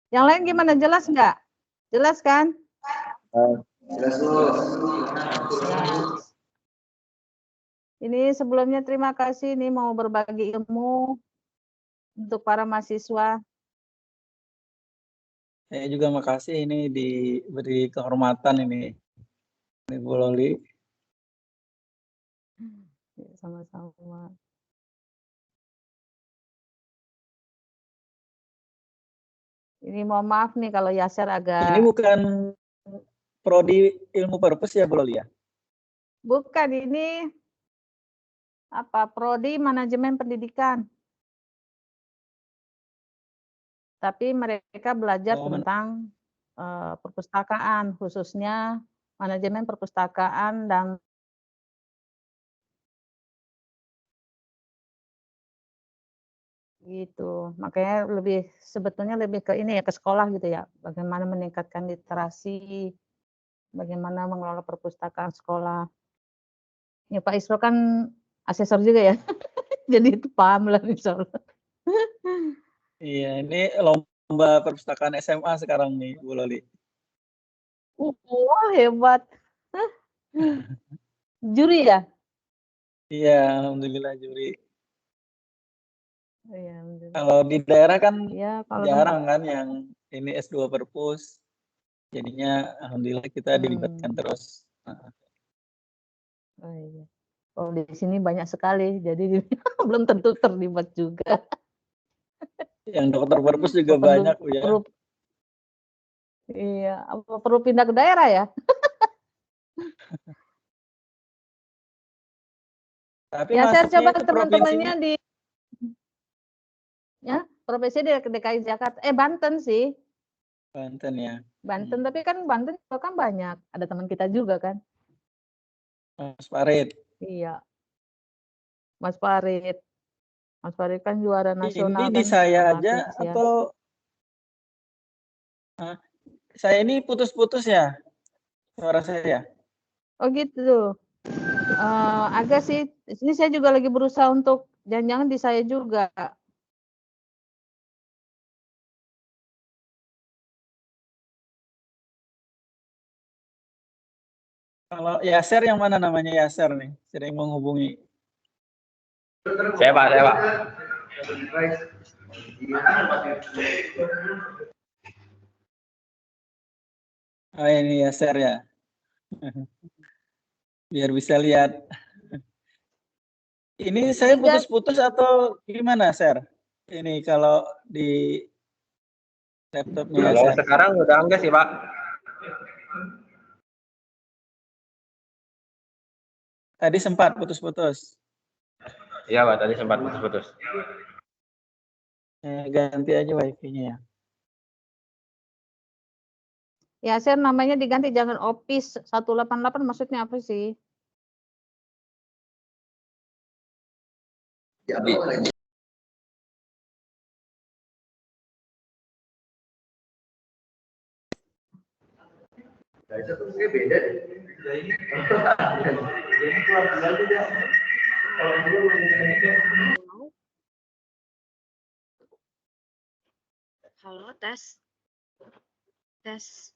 Yang lain gimana? Jelas nggak? Jelas kan? Jelas, Bu. Jelas. Ini sebelumnya terima kasih nih mau berbagi ilmu untuk para mahasiswa. Saya juga makasih ini diberi kehormatan ini Bu Loli. Sama-sama. Ini mohon maaf nih kalau Yaser agak... Ini bukan prodi ilmu purpose ya Bu Loli ya? Bukan, ini apa? Prodi manajemen pendidikan. Tapi mereka belajar tentang perpustakaan, khususnya manajemen perpustakaan dan gitu. Makanya sebetulnya lebih ke ini ya, ke sekolah gitu ya. Bagaimana meningkatkan literasi, bagaimana mengelola perpustakaan sekolah. Ya Pak Isro kan asesor juga ya. Jadi itu paham lah insya Allah. Iya, ini lomba perpustakaan SMA sekarang nih, Bu Loli. Wah, hebat. Juri ya? Iya, alhamdulillah juri. Iya, kalau di daerah kan ya, jarang kan yang ini S2 perpus. Jadinya alhamdulillah kita dilibatkan terus. Oh iya. Oh di sini banyak sekali, jadi belum tentu terlibat juga. Yang dokter perpus juga banyak ya. Iya, apa perlu pindah ke daerah ya? Tapi ya saya coba ke teman-temannya di ya provinsi di DKI Jakarta, Banten sih. Banten ya. Banten, tapi kan Banten juga kan banyak, ada teman kita juga kan. Mas Farid. Iya. Mas Farid. Mas Farid kan juara nasional. Ini di kan, saya aja ya. atau saya ini putus-putus ya suara saya? Oh gitu. Agak sih, ini saya juga lagi berusaha untuk jangan-jangan di saya juga. Kalau Yaser yang mana namanya Yaser nih? Sering menghubungi. Saya Pak. Oh ini Yaser ya. Biar bisa lihat. Ini saya putus-putus atau gimana, Ser? Ini kalau di laptopnya Kalau Ser. sekarang udah enggak sih, Pak. Tadi sempat putus-putus. Iya, Pak, tadi sempat putus-putus. Ganti aja wifi-nya ya. Ya, Ser namanya diganti, jangan Office 188, maksudnya apa sih? Beda. Halo, tes. Tes.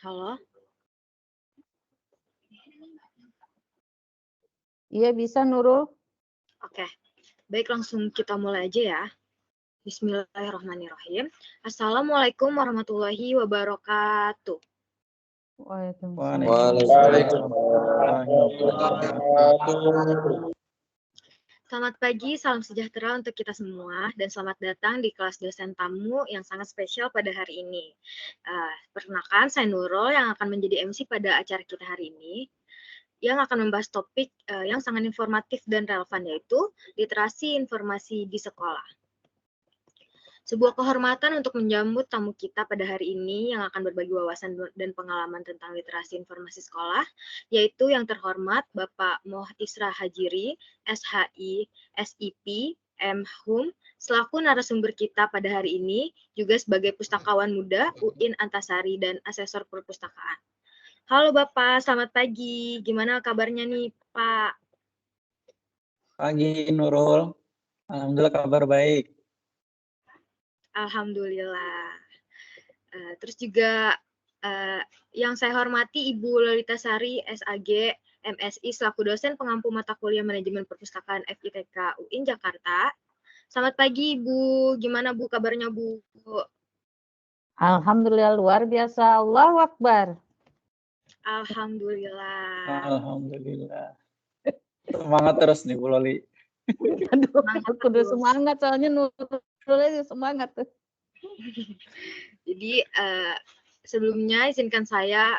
Halo. Iya, bisa Nurul. Oke. Baik, langsung kita mulai aja ya. Bismillahirrahmanirrahim. Assalamualaikum warahmatullahi wabarakatuh. Waalaikumsalam. Selamat pagi, salam sejahtera untuk kita semua, dan selamat datang di kelas dosen tamu yang sangat spesial pada hari ini. Perkenalkan, saya Nurul yang akan menjadi MC pada acara kita hari ini, yang akan membahas topik yang sangat informatif dan relevan, yaitu literasi informasi di sekolah. Sebuah kehormatan untuk menjemput tamu kita pada hari ini yang akan berbagi wawasan dan pengalaman tentang literasi informasi sekolah, yaitu yang terhormat Bapak Moh Isra Hajiri, SHI, SIP, M.Hum, selaku narasumber kita pada hari ini, juga sebagai pustakawan muda UIN Antasari dan asesor perpustakaan. Halo Bapak, selamat pagi. Gimana kabarnya nih Pak? Pagi Nurul. Alhamdulillah kabar baik. Alhamdulillah. Terus juga yang saya hormati Ibu Lolita Sari, SAG, MSI, selaku dosen pengampu mata kuliah Manajemen Perpustakaan FITK UIN Jakarta. Selamat pagi Ibu, gimana Bu kabarnya Bu? Alhamdulillah luar biasa. Allahu Akbar. Alhamdulillah. Alhamdulillah. Semangat terus nih Bu Loli. Aduh, Semangat kudu terus. semangat soalnya Nurul semangat tuh. Jadi sebelumnya izinkan saya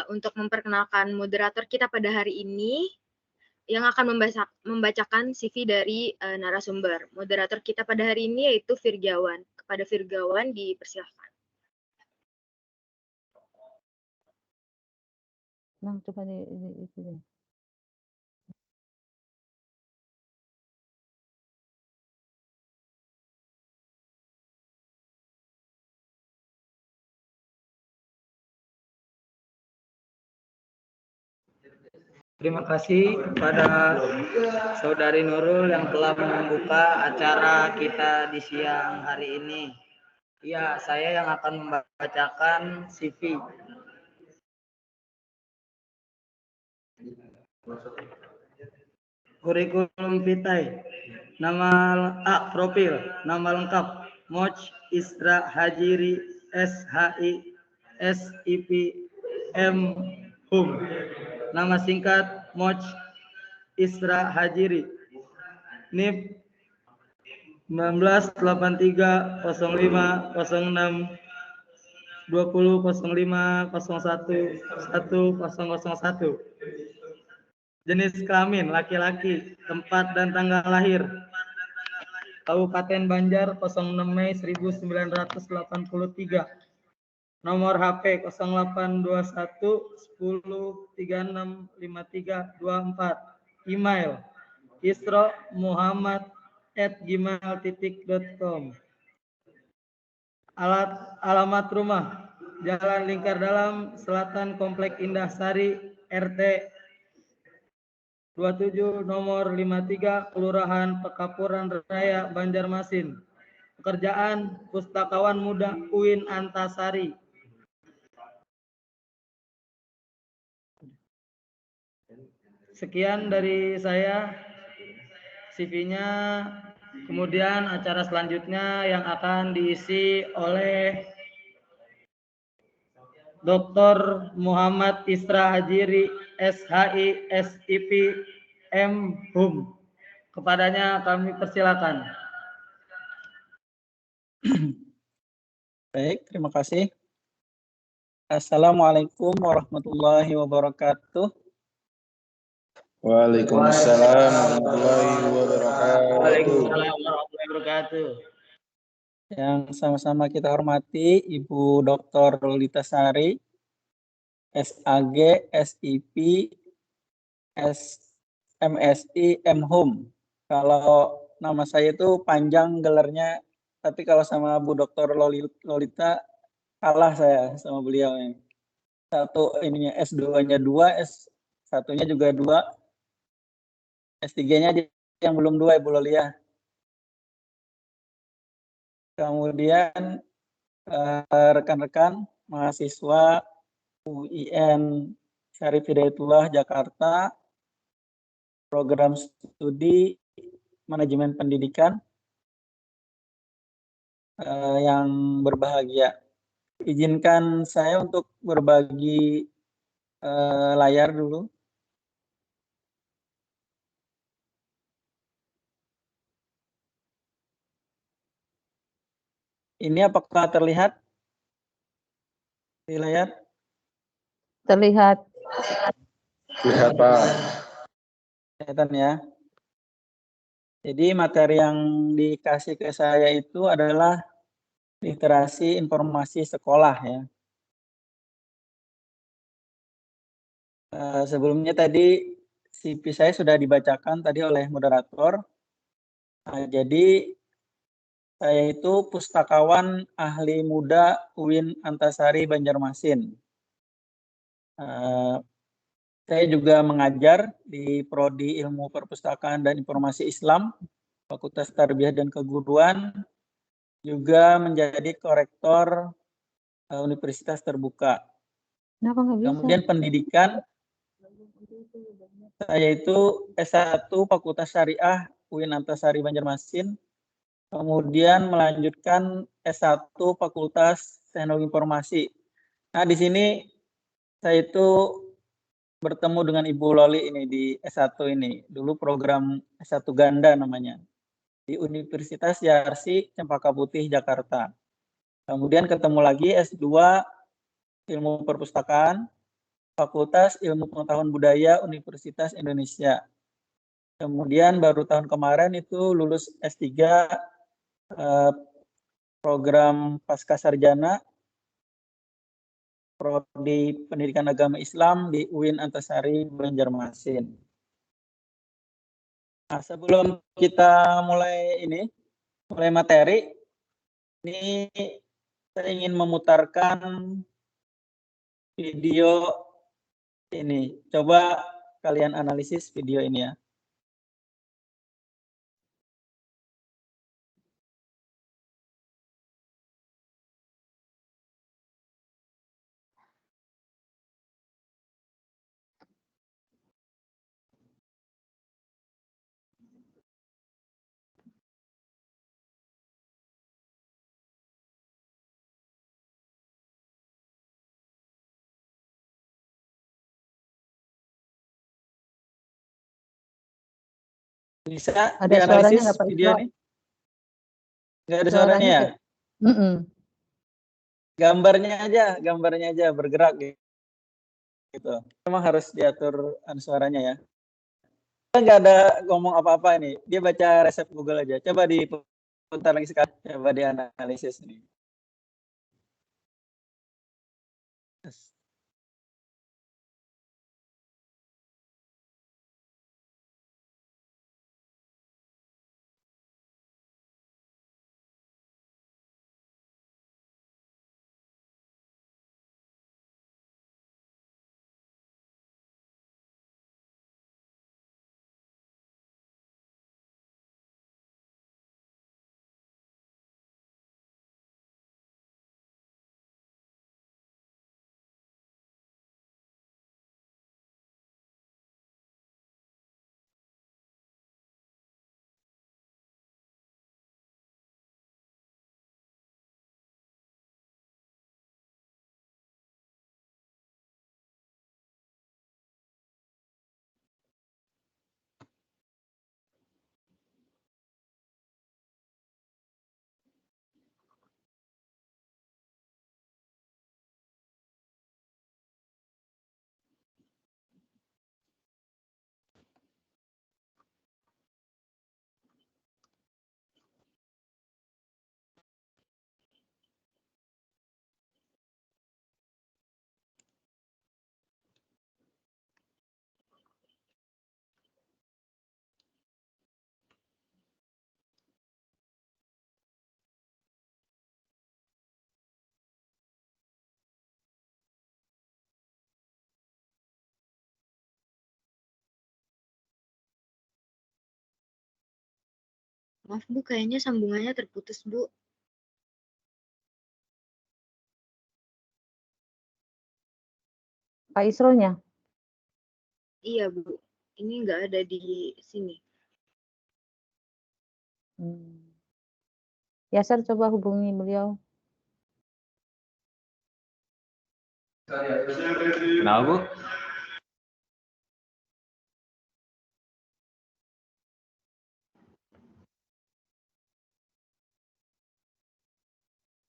untuk memperkenalkan moderator kita pada hari ini yang akan membacakan CV dari narasumber. Moderator kita pada hari ini yaitu Virgawan. Kepada Virgawan dipersilakan. Nah, coba itu deh. Terima kasih kepada Saudari Nurul yang telah membuka acara kita di siang hari ini. Ya, saya yang akan membacakan CV. Kurikulum vitae. Nama profil, nama lengkap Moch Isra Hajiri SHI SIP M Hum. Nama singkat Moch Isra Hajiri. NIP 1983 05 06 20 05 01 1001. Jenis kelamin laki-laki. Tempat dan tanggal lahir Kabupaten Banjar 06 Mei 1983. Nomor HP 0821 10 36 53 24. Email isro.muhammad@gmail.com. Alamat rumah Jalan Lingkar Dalam Selatan Komplek Indah Sari RT 27 nomor 53 Kelurahan Pekapuran Raya Banjarmasin. Pekerjaan pustakawan muda UIN Antasari. Sekian dari saya CV-nya. Kemudian acara selanjutnya yang akan diisi oleh Dr. Muhammad Isra Hajiri SHI SIP M Hum. Kepadanya kami persilakan. Baik, terima kasih. Assalamualaikum warahmatullahi wabarakatuh. Waalaikumsalam warahmatullahi wabarakatuh. Waalaikumsalam warahmatullahi wabarakatuh. Yang sama-sama kita hormati Ibu Dr. Lolita Sari, SAG, SIP, MSI, M.Hum. Kalau nama saya itu panjang gelarnya, tapi kalau sama Bu Dr. Lolita kalah saya sama beliau. Satu ininya S2-nya 2, S1-nya juga 2, S3-nya yang belum 2 Ibu Lolia. Kemudian rekan-rekan mahasiswa UIN Syarif Hidayatullah Jakarta, program studi manajemen pendidikan yang berbahagia. Izinkan saya untuk berbagi layar dulu. Ini apakah terlihat di layar? Terlihat. Lihat Pak. Kelihatan ya. Jadi materi yang dikasih ke saya itu adalah literasi informasi sekolah ya. Sebelumnya tadi CV saya sudah dibacakan tadi oleh moderator. Jadi saya itu pustakawan ahli muda UIN Antasari Banjarmasin. Saya juga mengajar di Prodi Ilmu Perpustakaan dan Informasi Islam, Fakultas Tarbiyah dan Keguruan, juga menjadi korektor Universitas Terbuka. Kenapa nggak bisa? Kemudian pendidikan, saya itu S1 Fakultas Syariah UIN Antasari Banjarmasin, kemudian melanjutkan S1 Fakultas Teknologi Informasi. Nah, di sini saya itu bertemu dengan Ibu Loli ini di S1 ini. Dulu program S1 ganda namanya. Di Universitas Yarsi Cempaka Putih, Jakarta. Kemudian ketemu lagi S2 Ilmu Perpustakaan, Fakultas Ilmu Pengetahuan Budaya Universitas Indonesia. Kemudian baru tahun kemarin itu lulus S3 program Pascasarjana Prodi Pendidikan Agama Islam di UIN Antasari Banjarmasin. Nah, sebelum kita mulai materi, ini saya ingin memutarkan video ini. Coba kalian analisis video ini ya. Bisa Ada dianalisis suaranya nggak, Pak video Isro? ini? Nggak ada suaranya ya? Gambarnya aja bergerak gitu. Memang harus diatur suaranya ya. Nggak ada ngomong apa-apa ini. Dia baca resep Google aja. Coba diputar lagi sekali. Coba dianalisis nih. Maaf Bu, kayaknya sambungannya terputus Bu. Pak Isronya? Iya Bu, ini nggak ada di sini. Yasser coba hubungi beliau. Kenapa, Bu?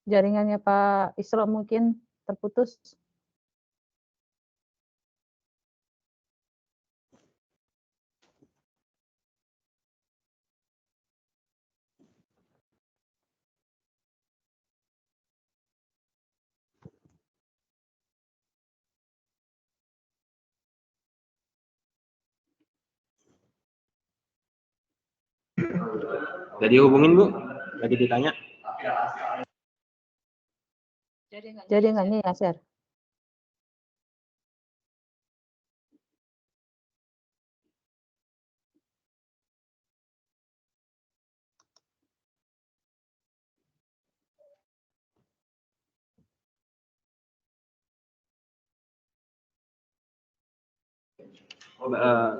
Jaringannya Pak Isro mungkin terputus. Jadi hubungin, Bu. Lagi ditanya. Jaringannya Yasser.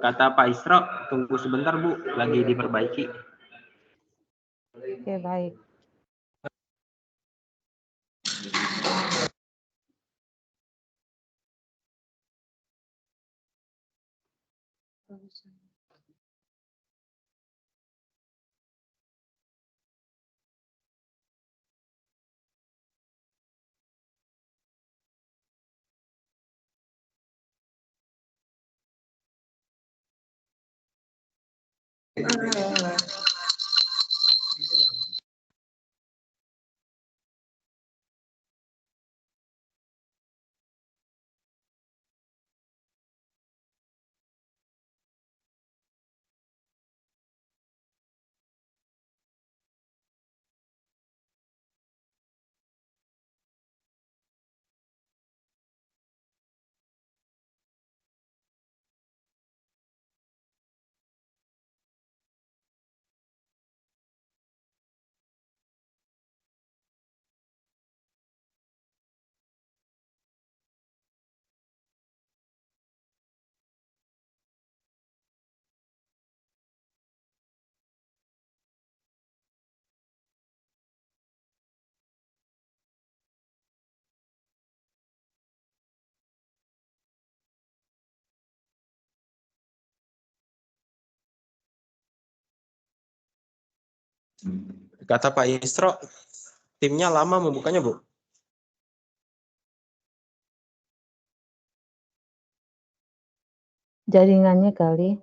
Kata Pak Isro, tunggu sebentar Bu, lagi diperbaiki. Oke, baik. Kata Pak Isro, timnya lama membukanya Bu. Jaringannya kali.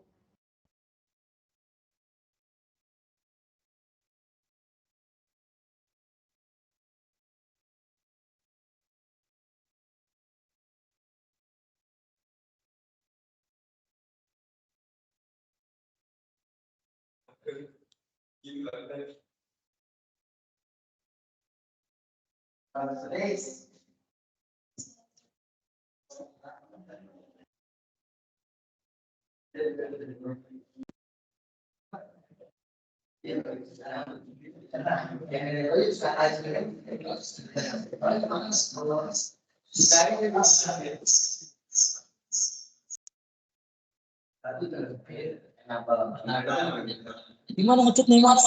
Gimana ngecek nih Mas?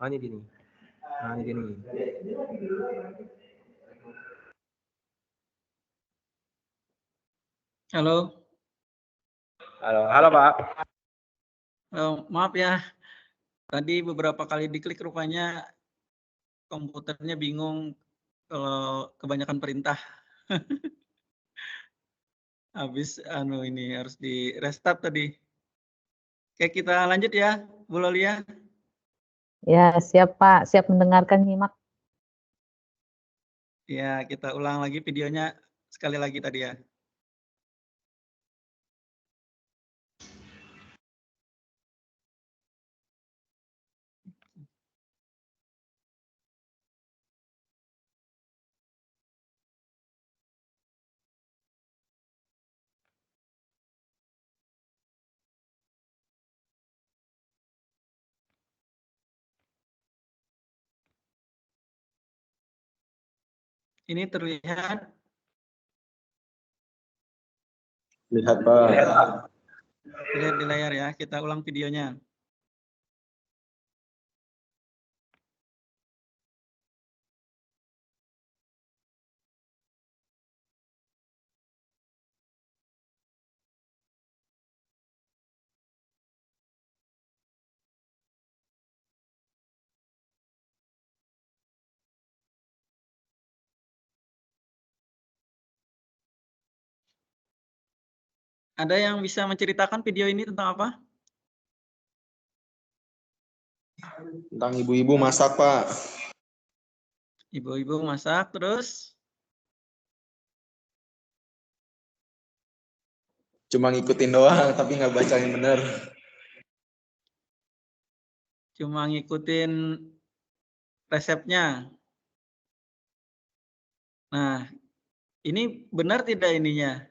Oh ini gini. Nah ini gini. Halo. Halo Pak. Maaf ya. Tadi beberapa kali diklik rupanya komputernya bingung kalau kebanyakan perintah. Habis ini harus di restart tadi. Oke, kita lanjut ya, Bu Lolia. Ya, siap Pak. Siap mendengarkan, nyimak. Ya, kita ulang lagi videonya sekali lagi tadi ya. Ini terlihat. Lihat Pak. Lihat di layar ya, kita ulang videonya. Ada yang bisa menceritakan video ini tentang apa? Tentang ibu-ibu masak, Pak. Ibu-ibu masak terus Cuma ngikutin doang, tapi nggak bacain bener. cuma ngikutin resepnya. Nah, ini benar tidak ininya?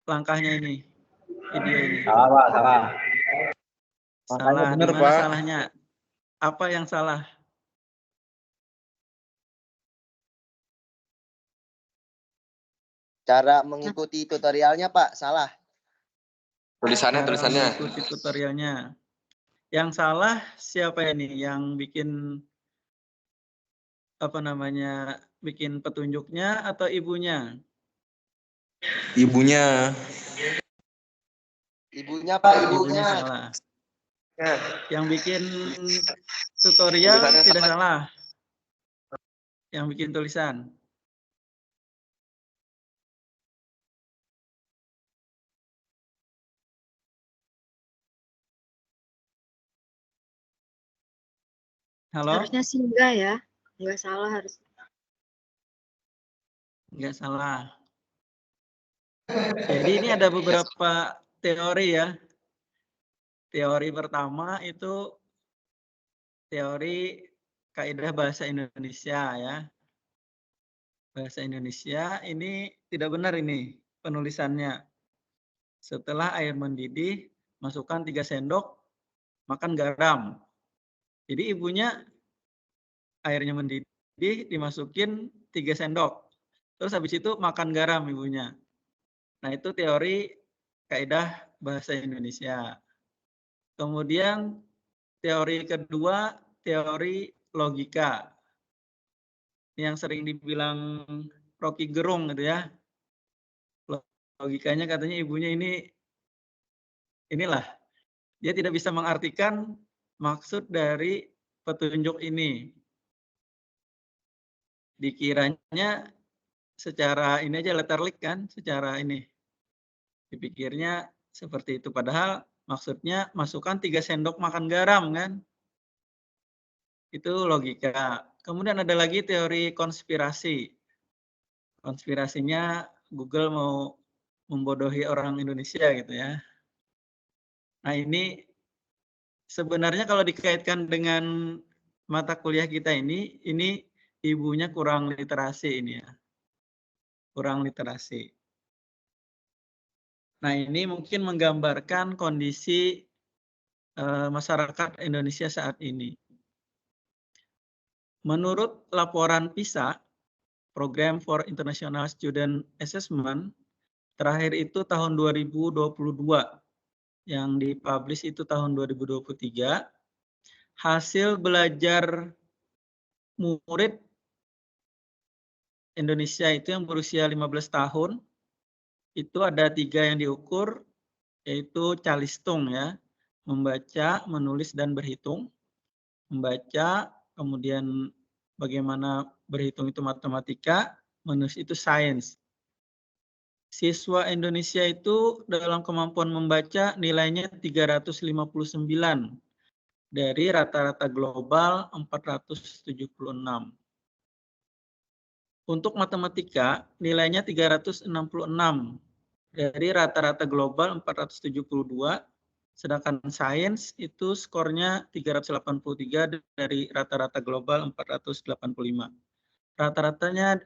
Langkahnya ini, video ini. Salah, Pak, salah. Salah, di bener, mana Pak. salahnya? Apa yang salah? Cara mengikuti tutorialnya, Pak, salah. Tulisannya. Cara mengikuti tutorialnya. Yang salah siapa ini? Yang bikin apa namanya? Bikin petunjuknya atau ibunya? Ibunya. Ibunya, Pak, Ibunya ibunya. salah. Yang bikin tutorial tidak salah. Yang bikin tulisan. Halo? Harusnya sih enggak ya. Enggak salah harus. Enggak salah. Jadi ini ada beberapa teori ya. Teori pertama itu teori kaidah bahasa Indonesia ya. Bahasa Indonesia ini tidak benar ini penulisannya. Setelah air mendidih, masukkan 3 sendok, makan garam. Jadi ibunya airnya mendidih, dimasukin 3 sendok. Terus habis itu makan garam ibunya. Nah itu teori kaidah bahasa Indonesia. Kemudian teori kedua, teori logika. Yang sering dibilang Rocky Gerung gitu ya. Logikanya katanya ibunya inilah. Dia tidak bisa mengartikan maksud dari petunjuk ini. Dikiranya secara ini aja letterlik kan, secara ini. Dipikirnya seperti itu. Padahal maksudnya masukkan 3 sendok makan garam kan. Itu logika. Kemudian ada lagi teori konspirasi. Konspirasinya Google mau membodohi orang Indonesia gitu ya. Nah ini sebenarnya kalau dikaitkan dengan mata kuliah kita ini ibunya kurang literasi ini ya. Kurang literasi. Nah ini mungkin menggambarkan kondisi masyarakat Indonesia saat ini. Menurut laporan PISA, Program for International Student Assessment, terakhir itu tahun 2022, yang dipublish itu tahun 2023, hasil belajar murid Indonesia itu yang berusia 15 tahun, itu ada 3 yang diukur, yaitu calistung ya, membaca, menulis, dan berhitung. Membaca, kemudian bagaimana berhitung itu matematika, menulis itu sains. Siswa Indonesia itu dalam kemampuan membaca nilainya 359 dari rata-rata global 476. Untuk matematika nilainya 366 dari rata-rata global 472, sedangkan sains itu skornya 383 dari rata-rata global 485. Rata-ratanya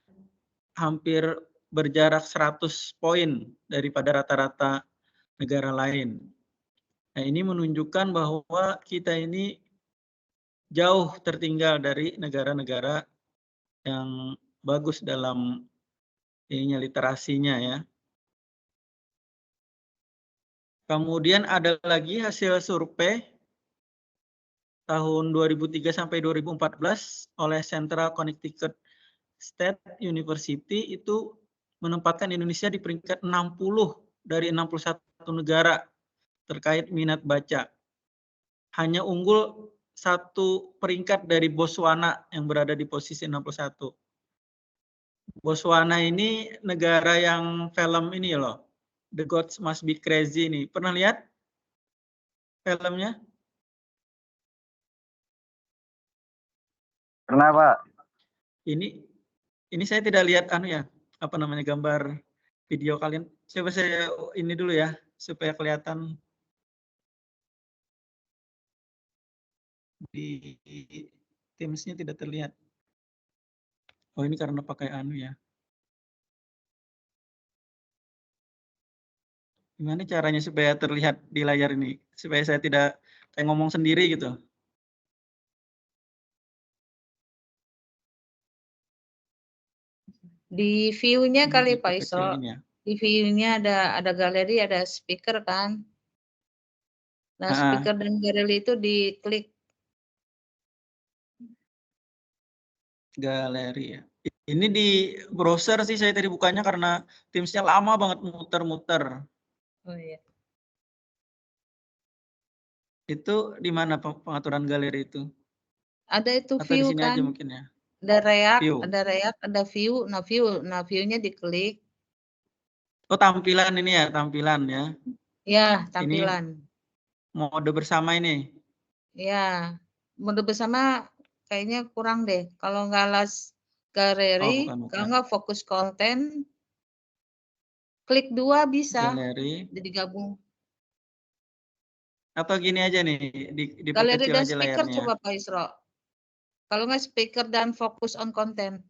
hampir berjarak 100 poin daripada rata-rata negara lain. Nah, ini menunjukkan bahwa kita ini jauh tertinggal dari negara-negara yang bagus dalam ininya literasinya ya. Kemudian ada lagi hasil survei tahun 2003 sampai 2014 oleh Central Connecticut State University itu menempatkan Indonesia di peringkat 60 dari 61 negara terkait minat baca. Hanya unggul 1 peringkat dari Botswana yang berada di posisi 61. Botswana ini negara yang film ini loh, The Gods Must Be Crazy nih. Pernah lihat filmnya? Pernah, Pak. Ini saya tidak lihat apa namanya gambar video kalian. Coba saya ini dulu ya supaya kelihatan di Teams-nya tidak terlihat. Oh, ini karena pakai ya. Gimana caranya supaya terlihat di layar ini? Supaya saya tidak kayak ngomong sendiri gitu. Di view-nya Ini kali Pak diperkecil Isro. gini ya. Di view-nya ada galeri, ada speaker kan. Nah, speaker dan galeri itu diklik. Galeri ya. Ini di browser sih saya tadi bukanya karena Teams-nya lama banget muter-muter. Oh iya. Itu di mana pengaturan galeri itu? Ada itu Atau di view sini kan. aja mungkin ya? Ada React, View. ada view. Nah, view-nya diklik. Oh, tampilan ini ya, tampilan ya. Ya, tampilan. Ini mode bersama ini. Ya, mode bersama kayaknya kurang deh. Kalau nggak las galeri, bukan. kalau nggak fokus konten, klik 2 bisa. Galeri. Jadi gabung. Atau gini aja nih, Galeri diperkecil dan aja speaker layarnya. coba Pak Isro. Kalau nggak speaker dan fokus on konten.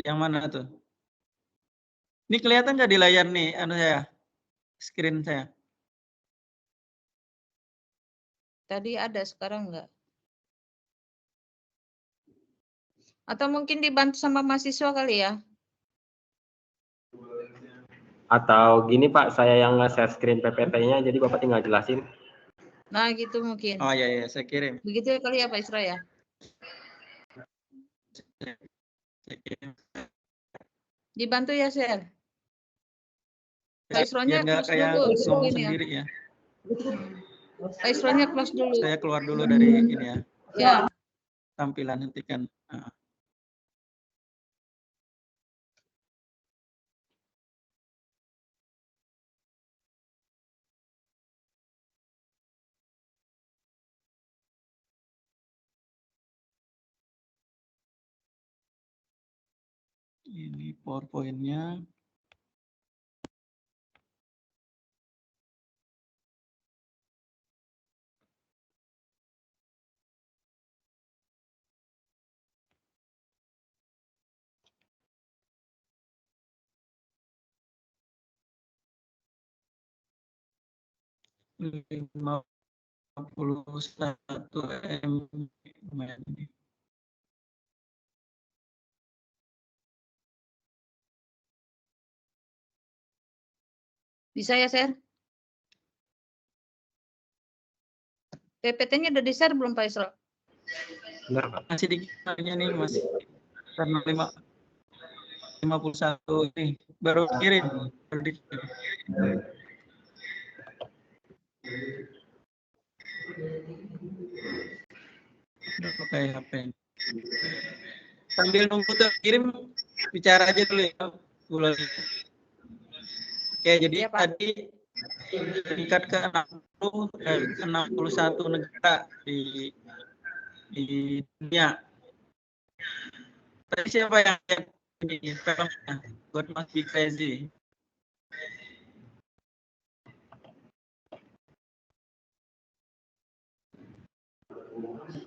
Yang mana tuh? Ini kelihatan nggak di layar nih, screen saya? Tadi ada, sekarang nggak. Atau mungkin dibantu sama mahasiswa kali ya? Atau gini Pak, saya yang nge-share screen PPT-nya, jadi Bapak tinggal jelasin. Nah, gitu mungkin. Oh iya, saya kirim. Begitu ya kali ya Pak Isra ya? Saya kirim. Dibantu ya, Share. Pak Isronya Biar nggak close kayak dulu. ngomong Ya. sendiri ya. Pak Isronya close dulu. Saya keluar dulu dari ini ya. Ya. Tampilan hentikan. Ini PowerPoint-nya. Lima 51 MB. Bisa ya, Share? PPT-nya udah di-share belum, Pak Isro? Benar Pak. Masih dikitnya nih, masih karena 51 ini baru kirim. Udah pakai HP. Sambil nunggu terkirim, bicara aja dulu ya. Oke, jadi Ya, Pak. tadi tingkat ke 61 negara di dunia. Tadi siapa yang ini filmnya? God Must Be Crazy.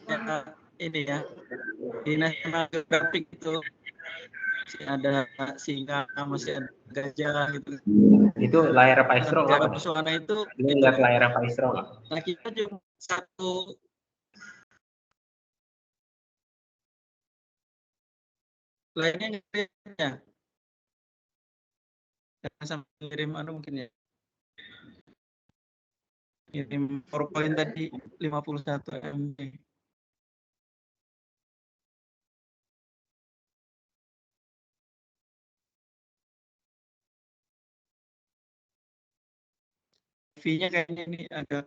Ya, ini ya di National Geographic itu masih ada singa, masih ada gajah gitu. Itu layar Pak Isro Negara nggak? pesona itu Ini lihat layar Pak Isro nggak? nah kita cuma satu lainnya ya. Sampai kirim mungkin ya. Kirim PowerPoint tadi 51 MB. V-nya kayaknya ini agak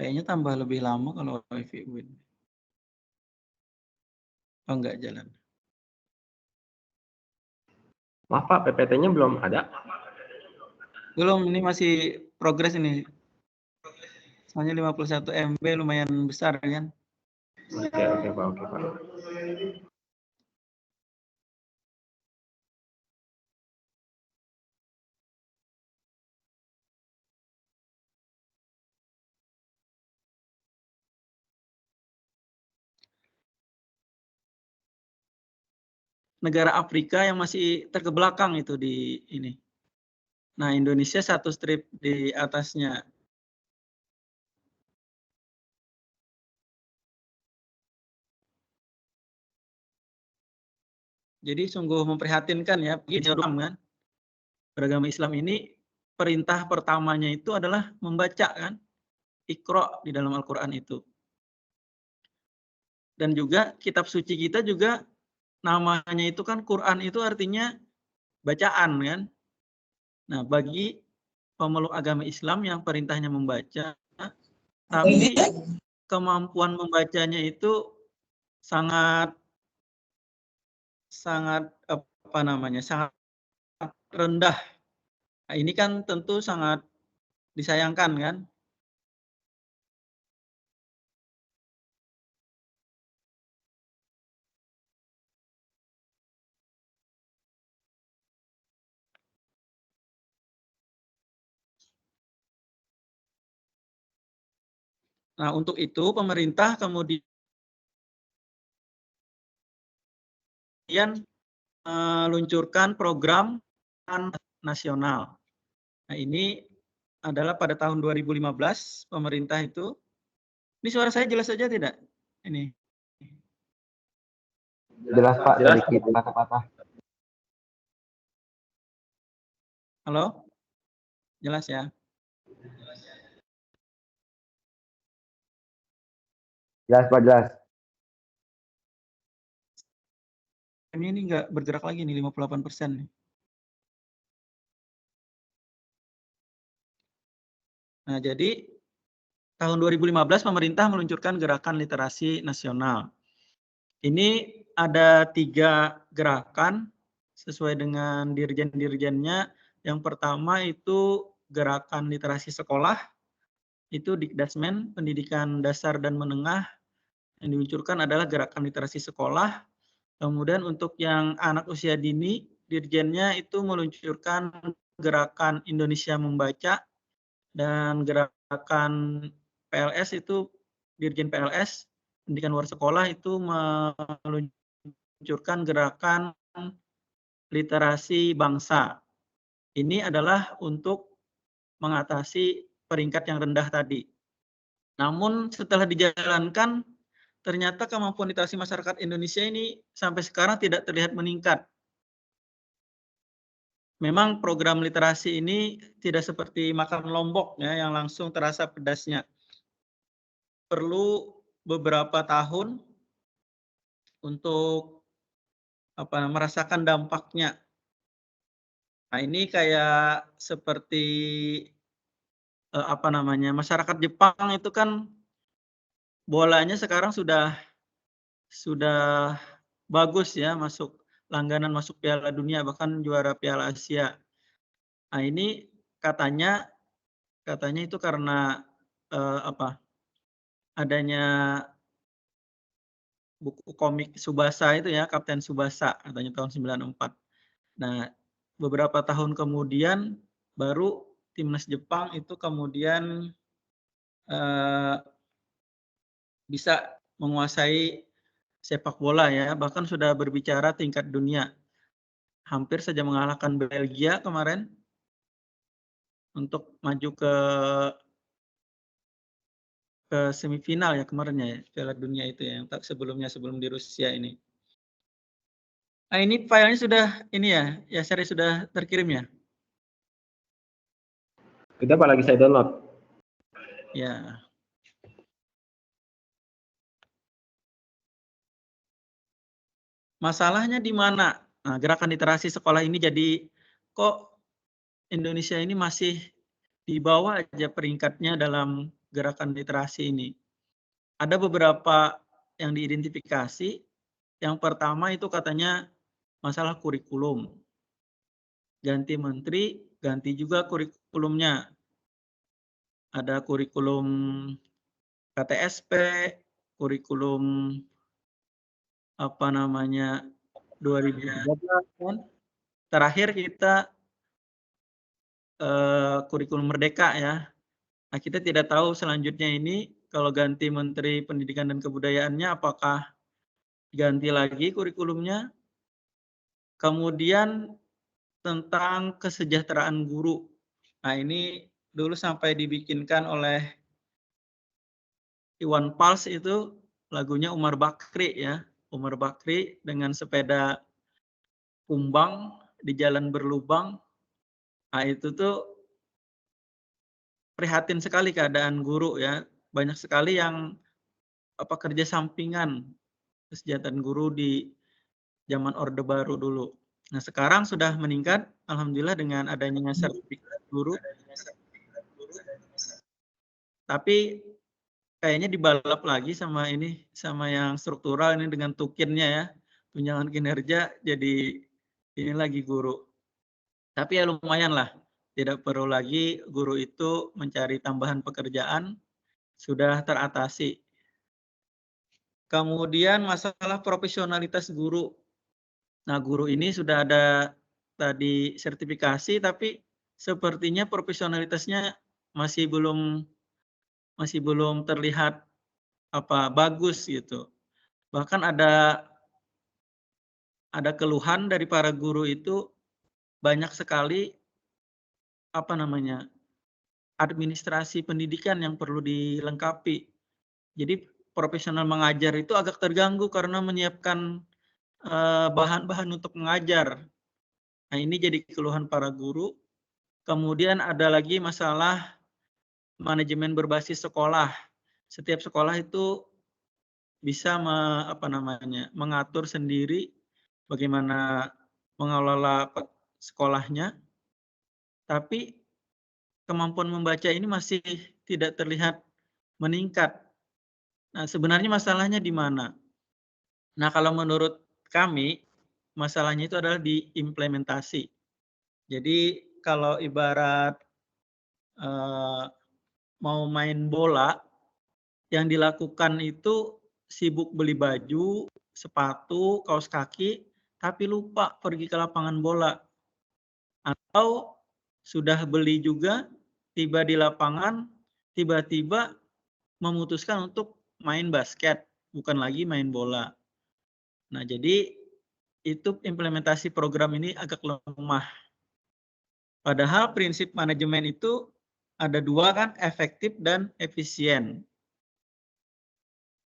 Kayaknya tambah lebih lama kalau wifi UIN. Oh, enggak jalan. Maaf Pak, PPT-nya belum ada. Belum, ini masih progres ini. Soalnya 51 MB lumayan besar kan. Oke Pak, oke Pak. Negara Afrika yang masih terkebelakang itu di ini. Nah, Indonesia satu strip di atasnya. Jadi sungguh memprihatinkan ya, kan. Beragama Islam ini perintah pertamanya itu adalah membaca kan. Iqra di dalam Al-Qur'an itu. Dan juga kitab suci kita juga namanya itu kan Quran itu artinya bacaan kan. Nah, bagi pemeluk agama Islam yang perintahnya membaca, tapi kemampuan membacanya itu sangat sangat rendah. Nah, ini kan tentu sangat disayangkan kan. Nah, untuk itu pemerintah kemudian meluncurkan program nasional. Nah, ini adalah pada tahun 2015 pemerintah itu. Ini suara saya jelas saja tidak? Ini. Jelas Pak, sedikit patah-patah. Halo? Jelas ya? Jelas Pak, jelas. Ini nggak bergerak lagi nih 58% nih. Nah, jadi tahun 2015 pemerintah meluncurkan gerakan literasi nasional. Ini ada 3 gerakan sesuai dengan dirjen-dirjennya. Yang pertama itu gerakan literasi sekolah, itu Dikdasmen, pendidikan dasar dan menengah. Yang diluncurkan adalah gerakan literasi sekolah. Kemudian untuk yang anak usia dini, dirjennya itu meluncurkan gerakan Indonesia Membaca, dan gerakan PLS itu Dirjen PLS, pendidikan luar sekolah itu meluncurkan gerakan literasi bangsa. Ini adalah untuk mengatasi peringkat yang rendah tadi. Namun setelah dijalankan, ternyata kemampuan literasi masyarakat Indonesia ini sampai sekarang tidak terlihat meningkat. Memang program literasi ini tidak seperti makan lombok ya, yang langsung terasa pedasnya. Perlu beberapa tahun untuk merasakan dampaknya. Nah, ini kayak seperti masyarakat Jepang itu kan bolanya sekarang sudah bagus ya, langganan masuk Piala Dunia, bahkan juara Piala Asia. Nah, ini katanya itu karena adanya buku komik Tsubasa itu ya, Kapten Tsubasa katanya tahun 94. Nah, beberapa tahun kemudian baru timnas Jepang itu kemudian bisa menguasai sepak bola ya, bahkan sudah berbicara tingkat dunia. Hampir saja mengalahkan Belgia kemarin untuk maju ke semifinal ya kemarin ya, Piala Dunia itu ya, yang sebelum di Rusia ini. Nah, ini filenya sudah Seri sudah terkirim ya? Sudah Pak, lagi saya download. Ya. Masalahnya di mana? Nah, gerakan literasi sekolah ini jadi kok Indonesia ini masih di bawah aja peringkatnya dalam gerakan literasi ini. Ada beberapa yang diidentifikasi. Yang pertama itu katanya masalah kurikulum. Ganti menteri, ganti juga kurikulumnya. Ada kurikulum KTSP, kurikulum 2013 kan. Terakhir kita kurikulum merdeka ya. Nah, kita tidak tahu selanjutnya ini kalau ganti Menteri Pendidikan dan Kebudayaannya apakah ganti lagi kurikulumnya. Kemudian tentang kesejahteraan guru. Nah, ini dulu sampai dibikinkan oleh Iwan Fals itu lagunya Umar Bakri ya. Umar Bakri dengan sepeda kumbang di jalan berlubang. Nah, itu tuh prihatin sekali keadaan guru ya. Banyak sekali yang kerja sampingan kesejahteraan guru di zaman Orde Baru dulu. Nah, sekarang sudah meningkat alhamdulillah dengan adanya sertifikat guru. Tapi kayaknya dibalap lagi sama yang struktural ini dengan tukinnya ya. Tunjangan kinerja jadi ini lagi guru. Tapi ya lumayan lah. Tidak perlu lagi guru itu mencari tambahan pekerjaan, sudah teratasi. Kemudian masalah profesionalitas guru. Nah, guru ini sudah ada tadi sertifikasi, tapi sepertinya profesionalitasnya masih belum terlihat bagus gitu. Bahkan ada keluhan dari para guru itu banyak sekali administrasi pendidikan yang perlu dilengkapi. Jadi profesional mengajar itu agak terganggu karena menyiapkan bahan-bahan untuk mengajar. Nah, ini jadi keluhan para guru. Kemudian ada lagi masalah manajemen berbasis sekolah. Setiap sekolah itu bisa mengatur sendiri bagaimana mengelola sekolahnya. Tapi kemampuan membaca ini masih tidak terlihat meningkat. Nah, sebenarnya masalahnya di mana? Nah, kalau menurut kami, masalahnya itu adalah di implementasi. Jadi, kalau ibarat mau main bola, yang dilakukan itu sibuk beli baju, sepatu, kaos kaki, tapi lupa pergi ke lapangan bola. Atau sudah beli juga, tiba di lapangan, tiba-tiba memutuskan untuk main basket, bukan lagi main bola. Nah, jadi itu implementasi program ini agak lemah. Padahal prinsip manajemen itu ada dua kan, efektif dan efisien.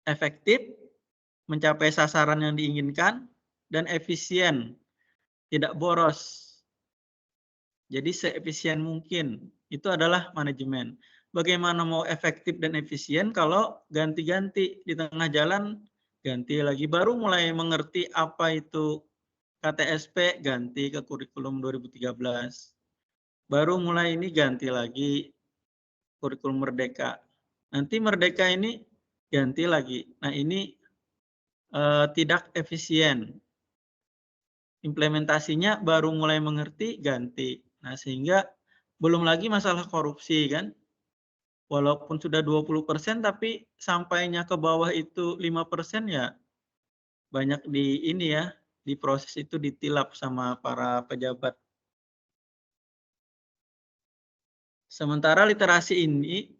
Efektif, mencapai sasaran yang diinginkan, dan efisien, tidak boros. Jadi seefisien mungkin, itu adalah manajemen. Bagaimana mau efektif dan efisien kalau ganti-ganti di tengah jalan, ganti lagi, baru mulai mengerti apa itu KTSP, ganti ke kurikulum 2013. Baru mulai ini ganti lagi kurikulum merdeka. Nanti merdeka ini ganti lagi. Nah, ini tidak efisien. Implementasinya baru mulai mengerti, ganti. Nah, sehingga belum lagi masalah korupsi kan. Walaupun sudah 20%, tapi sampainya ke bawah itu 5% ya banyak di proses itu ditilap sama para pejabat. Sementara literasi ini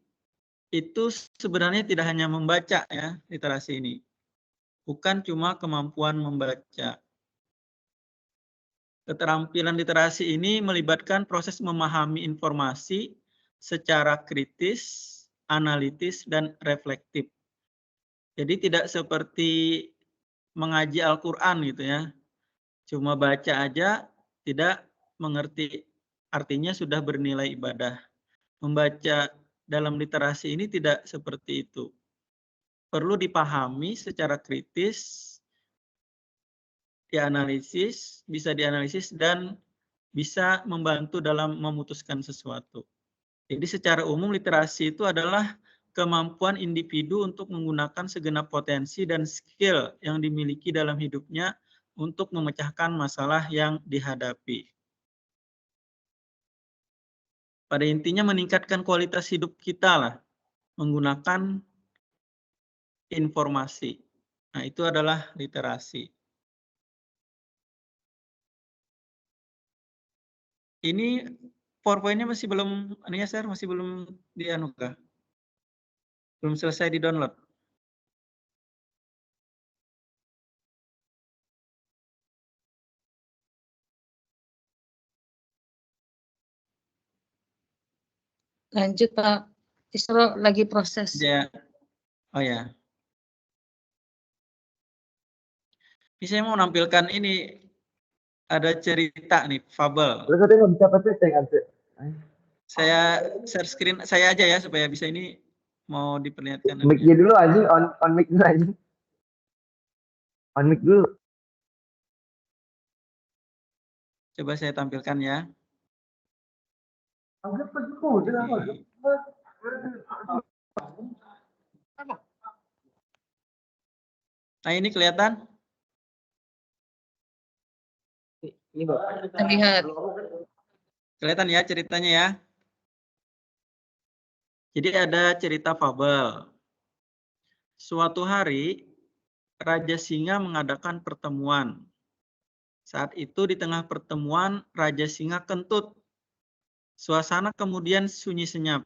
itu sebenarnya tidak hanya membaca ya, literasi ini. Bukan cuma kemampuan membaca. Keterampilan literasi ini melibatkan proses memahami informasi secara kritis, analitis, dan reflektif. Jadi tidak seperti mengaji Al-Quran gitu ya. Cuma baca aja, tidak mengerti artinya sudah bernilai ibadah. Membaca dalam literasi ini tidak seperti itu. Perlu dipahami secara kritis, bisa dianalisis dan bisa membantu dalam memutuskan sesuatu. Jadi secara umum literasi itu adalah kemampuan individu untuk menggunakan segenap potensi dan skill yang dimiliki dalam hidupnya untuk memecahkan masalah yang dihadapi. Pada intinya meningkatkan kualitas hidup kita lah, menggunakan informasi. Nah, itu adalah literasi. Ini PowerPoint-nya masih belum, ini ya, Sir, masih belum dianukan. Belum selesai di-download. Lanjut Pak Isro, lagi proses. Ya. Oh ya. Ini saya mau menampilkan ini, ada cerita nih, fabel. Terus katanya nggak bisa pencet kan? Saya share screen saya aja ya supaya bisa ini mau diperlihatkan. Mic-nya dulu anjing, on mic dulu anjing. On mic dulu. Coba saya tampilkan ya. Nah, ini kelihatan? Ini Bapak. Terlihat. Kelihatan ya ceritanya ya. Jadi ada cerita fabel. Suatu hari, Raja Singa mengadakan pertemuan. Saat itu di tengah pertemuan, Raja Singa kentut. Suasana kemudian sunyi senyap.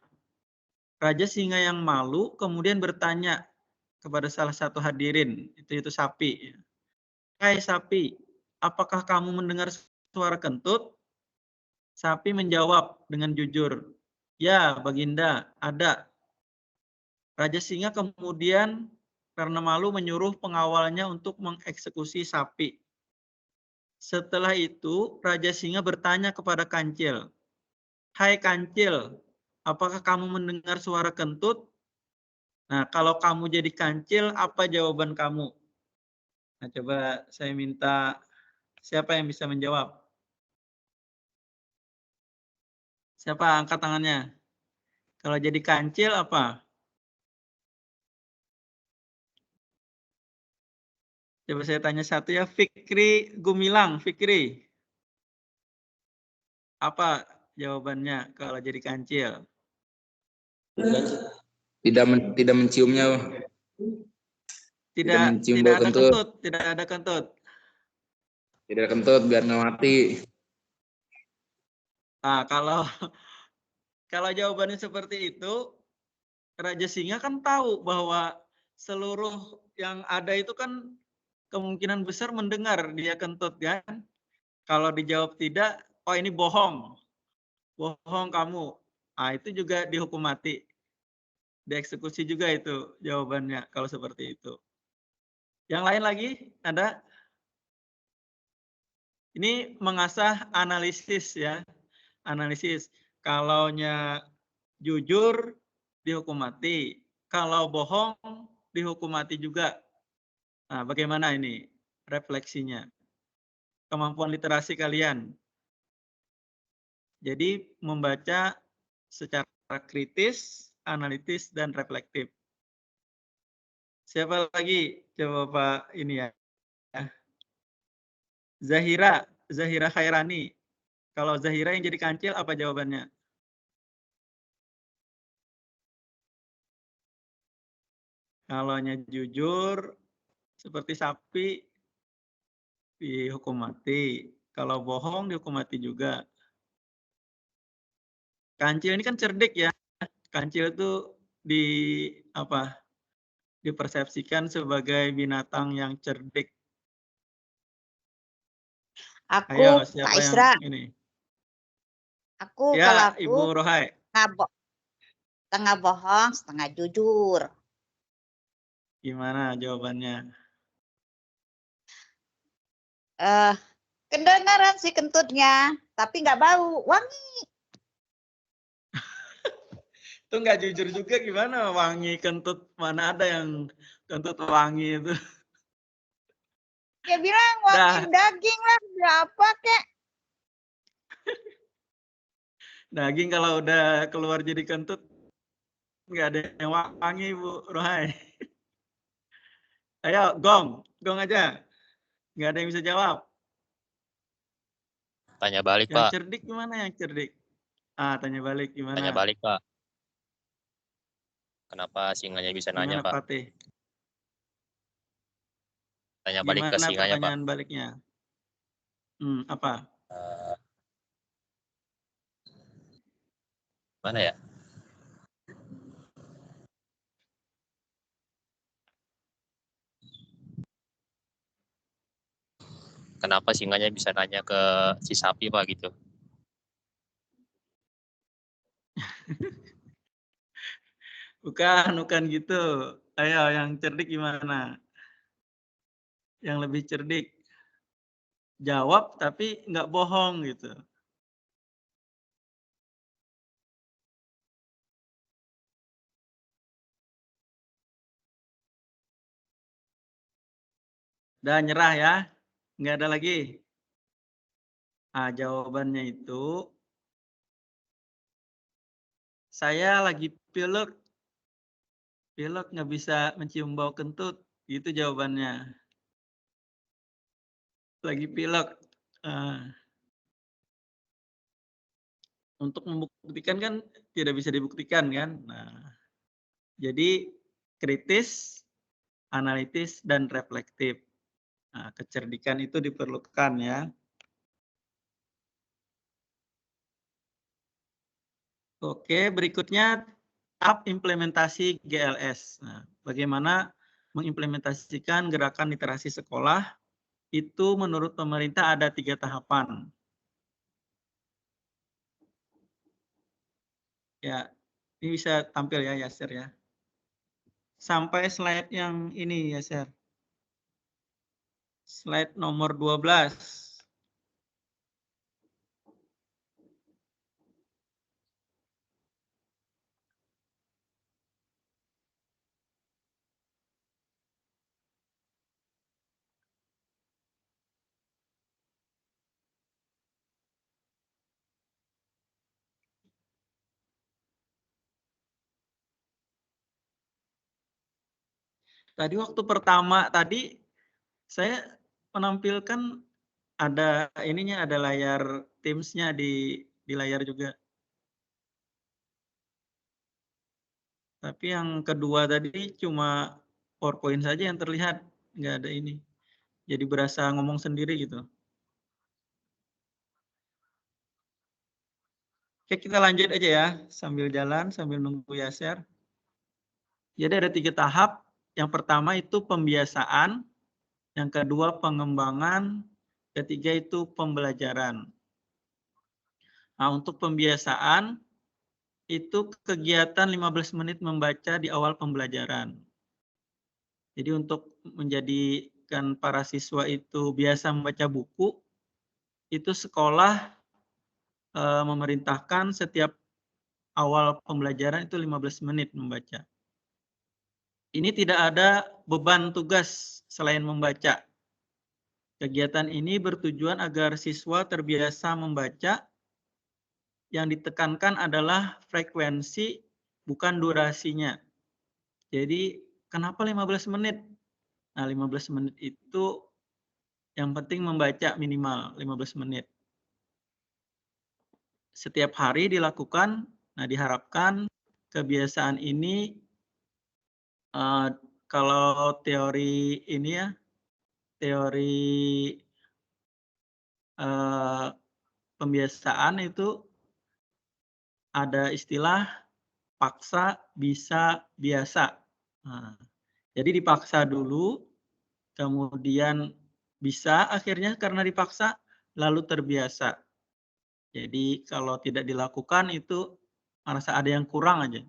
Raja Singa yang malu kemudian bertanya kepada salah satu hadirin, itu sapi. Hai sapi, apakah kamu mendengar suara kentut? Sapi menjawab dengan jujur, ya Baginda, ada. Raja Singa kemudian karena malu menyuruh pengawalnya untuk mengeksekusi sapi. Setelah itu, Raja Singa bertanya kepada Kancil, hai Kancil, apakah kamu mendengar suara kentut? Nah, kalau kamu jadi Kancil, apa jawaban kamu? Nah, coba saya minta siapa yang bisa menjawab? Siapa angkat tangannya? Kalau jadi Kancil apa? Coba saya tanya satu ya, Fikri Gumilang, Fikri. Apa jawabannya kalau jadi Kancil? Tidak menciumnya. Tidak mencium ada bau kentut, tidak ada kentut. Tidak ada kentut biar nggak mati. Nah, kalau jawabannya seperti itu, Raja Singa kan tahu bahwa seluruh yang ada itu kan kemungkinan besar mendengar dia kentut kan. Kalau dijawab tidak, oh ini bohong. Bohong kamu. Nah, itu juga dihukum mati. Dieksekusi juga itu jawabannya kalau seperti itu. Yang lain lagi ada? Ini mengasah analisis ya. Analisis. Kalaunya jujur dihukum mati. Kalau bohong dihukum mati juga. Nah, bagaimana ini refleksinya? Kemampuan literasi kalian. Jadi membaca secara kritis, analitis, dan reflektif. Siapa lagi? Coba Pak ini ya. Zahira Khairani. Kalau Zahira yang jadi Kancil, apa jawabannya? Kalaunya jujur, seperti sapi, dihukum mati. Kalau bohong, dihukum mati juga. Kancil ini kan cerdik ya. Kancil itu dipersepsikan sebagai binatang yang cerdik. Aku, Ayo, Kak siapa Isra. yang ini? Aku Ya, kalau aku Ibu Rohai. setengah bohong, setengah jujur. Gimana jawabannya? Kedengaran sih kentutnya, tapi nggak bau, wangi. Itu nggak jujur juga gimana wangi kentut, mana ada yang kentut wangi itu. Dia bilang wangi daging lah, berapa kek? Daging kalau udah keluar jadi kentut Nggak ada yang wangi, Bu Rohai. Ayo, gong aja. Nggak ada yang bisa jawab. Tanya balik, Yang Pak. cerdik gimana yang cerdik? Tanya balik gimana? Tanya balik, Pak. Kenapa singanya bisa nanya, Gimana, Pak? Patih? Tanya balik ke Gimana singanya, Pak. pertanyaan baliknya? Apa? Mana ya? Kenapa singanya bisa nanya ke si sapi, Pak, gitu? Bukan gitu. Ayo, yang cerdik gimana? Yang lebih cerdik. Jawab tapi nggak bohong gitu. Udah nyerah ya? Nggak ada lagi? Jawabannya itu, saya lagi pilek nggak bisa mencium bau kentut. Gitu jawabannya. Lagi pilek. Untuk membuktikan kan tidak bisa dibuktikan kan. Nah, jadi kritis, analitis, dan reflektif. Nah, kecerdikan itu diperlukan ya. Oke, berikutnya tahap implementasi GLS. Nah, bagaimana mengimplementasikan gerakan literasi sekolah? Itu menurut pemerintah ada 3 tahapan. Ya, ini bisa tampil ya Yasser ya. Sampai slide yang ini Yasser. Slide nomor 12. Tadi waktu pertama tadi saya menampilkan ada ininya, ada layar Teams-nya di layar juga. Tapi yang kedua tadi cuma PowerPoint saja yang terlihat, nggak ada ini. Jadi berasa ngomong sendiri gitu. Oke, kita lanjut aja ya, sambil jalan, sambil nunggu Yasser. Jadi ada 3 tahap. Yang pertama itu pembiasaan, yang kedua pengembangan, ketiga itu pembelajaran. Nah, untuk pembiasaan, itu kegiatan 15 menit membaca di awal pembelajaran. Jadi untuk menjadikan para siswa itu biasa membaca buku, itu sekolah memerintahkan setiap awal pembelajaran itu 15 menit membaca. Ini tidak ada beban tugas selain membaca. Kegiatan ini bertujuan agar siswa terbiasa membaca. Yang ditekankan adalah frekuensi, bukan durasinya. Jadi, kenapa 15 menit? Nah, 15 menit itu yang penting membaca minimal 15 menit. Setiap hari dilakukan, nah diharapkan kebiasaan ini kalau teori ini ya, teori pembiasaan itu ada istilah paksa, bisa, biasa. Nah, jadi dipaksa dulu, kemudian bisa akhirnya karena dipaksa, lalu terbiasa. Jadi kalau tidak dilakukan itu merasa ada yang kurang aja.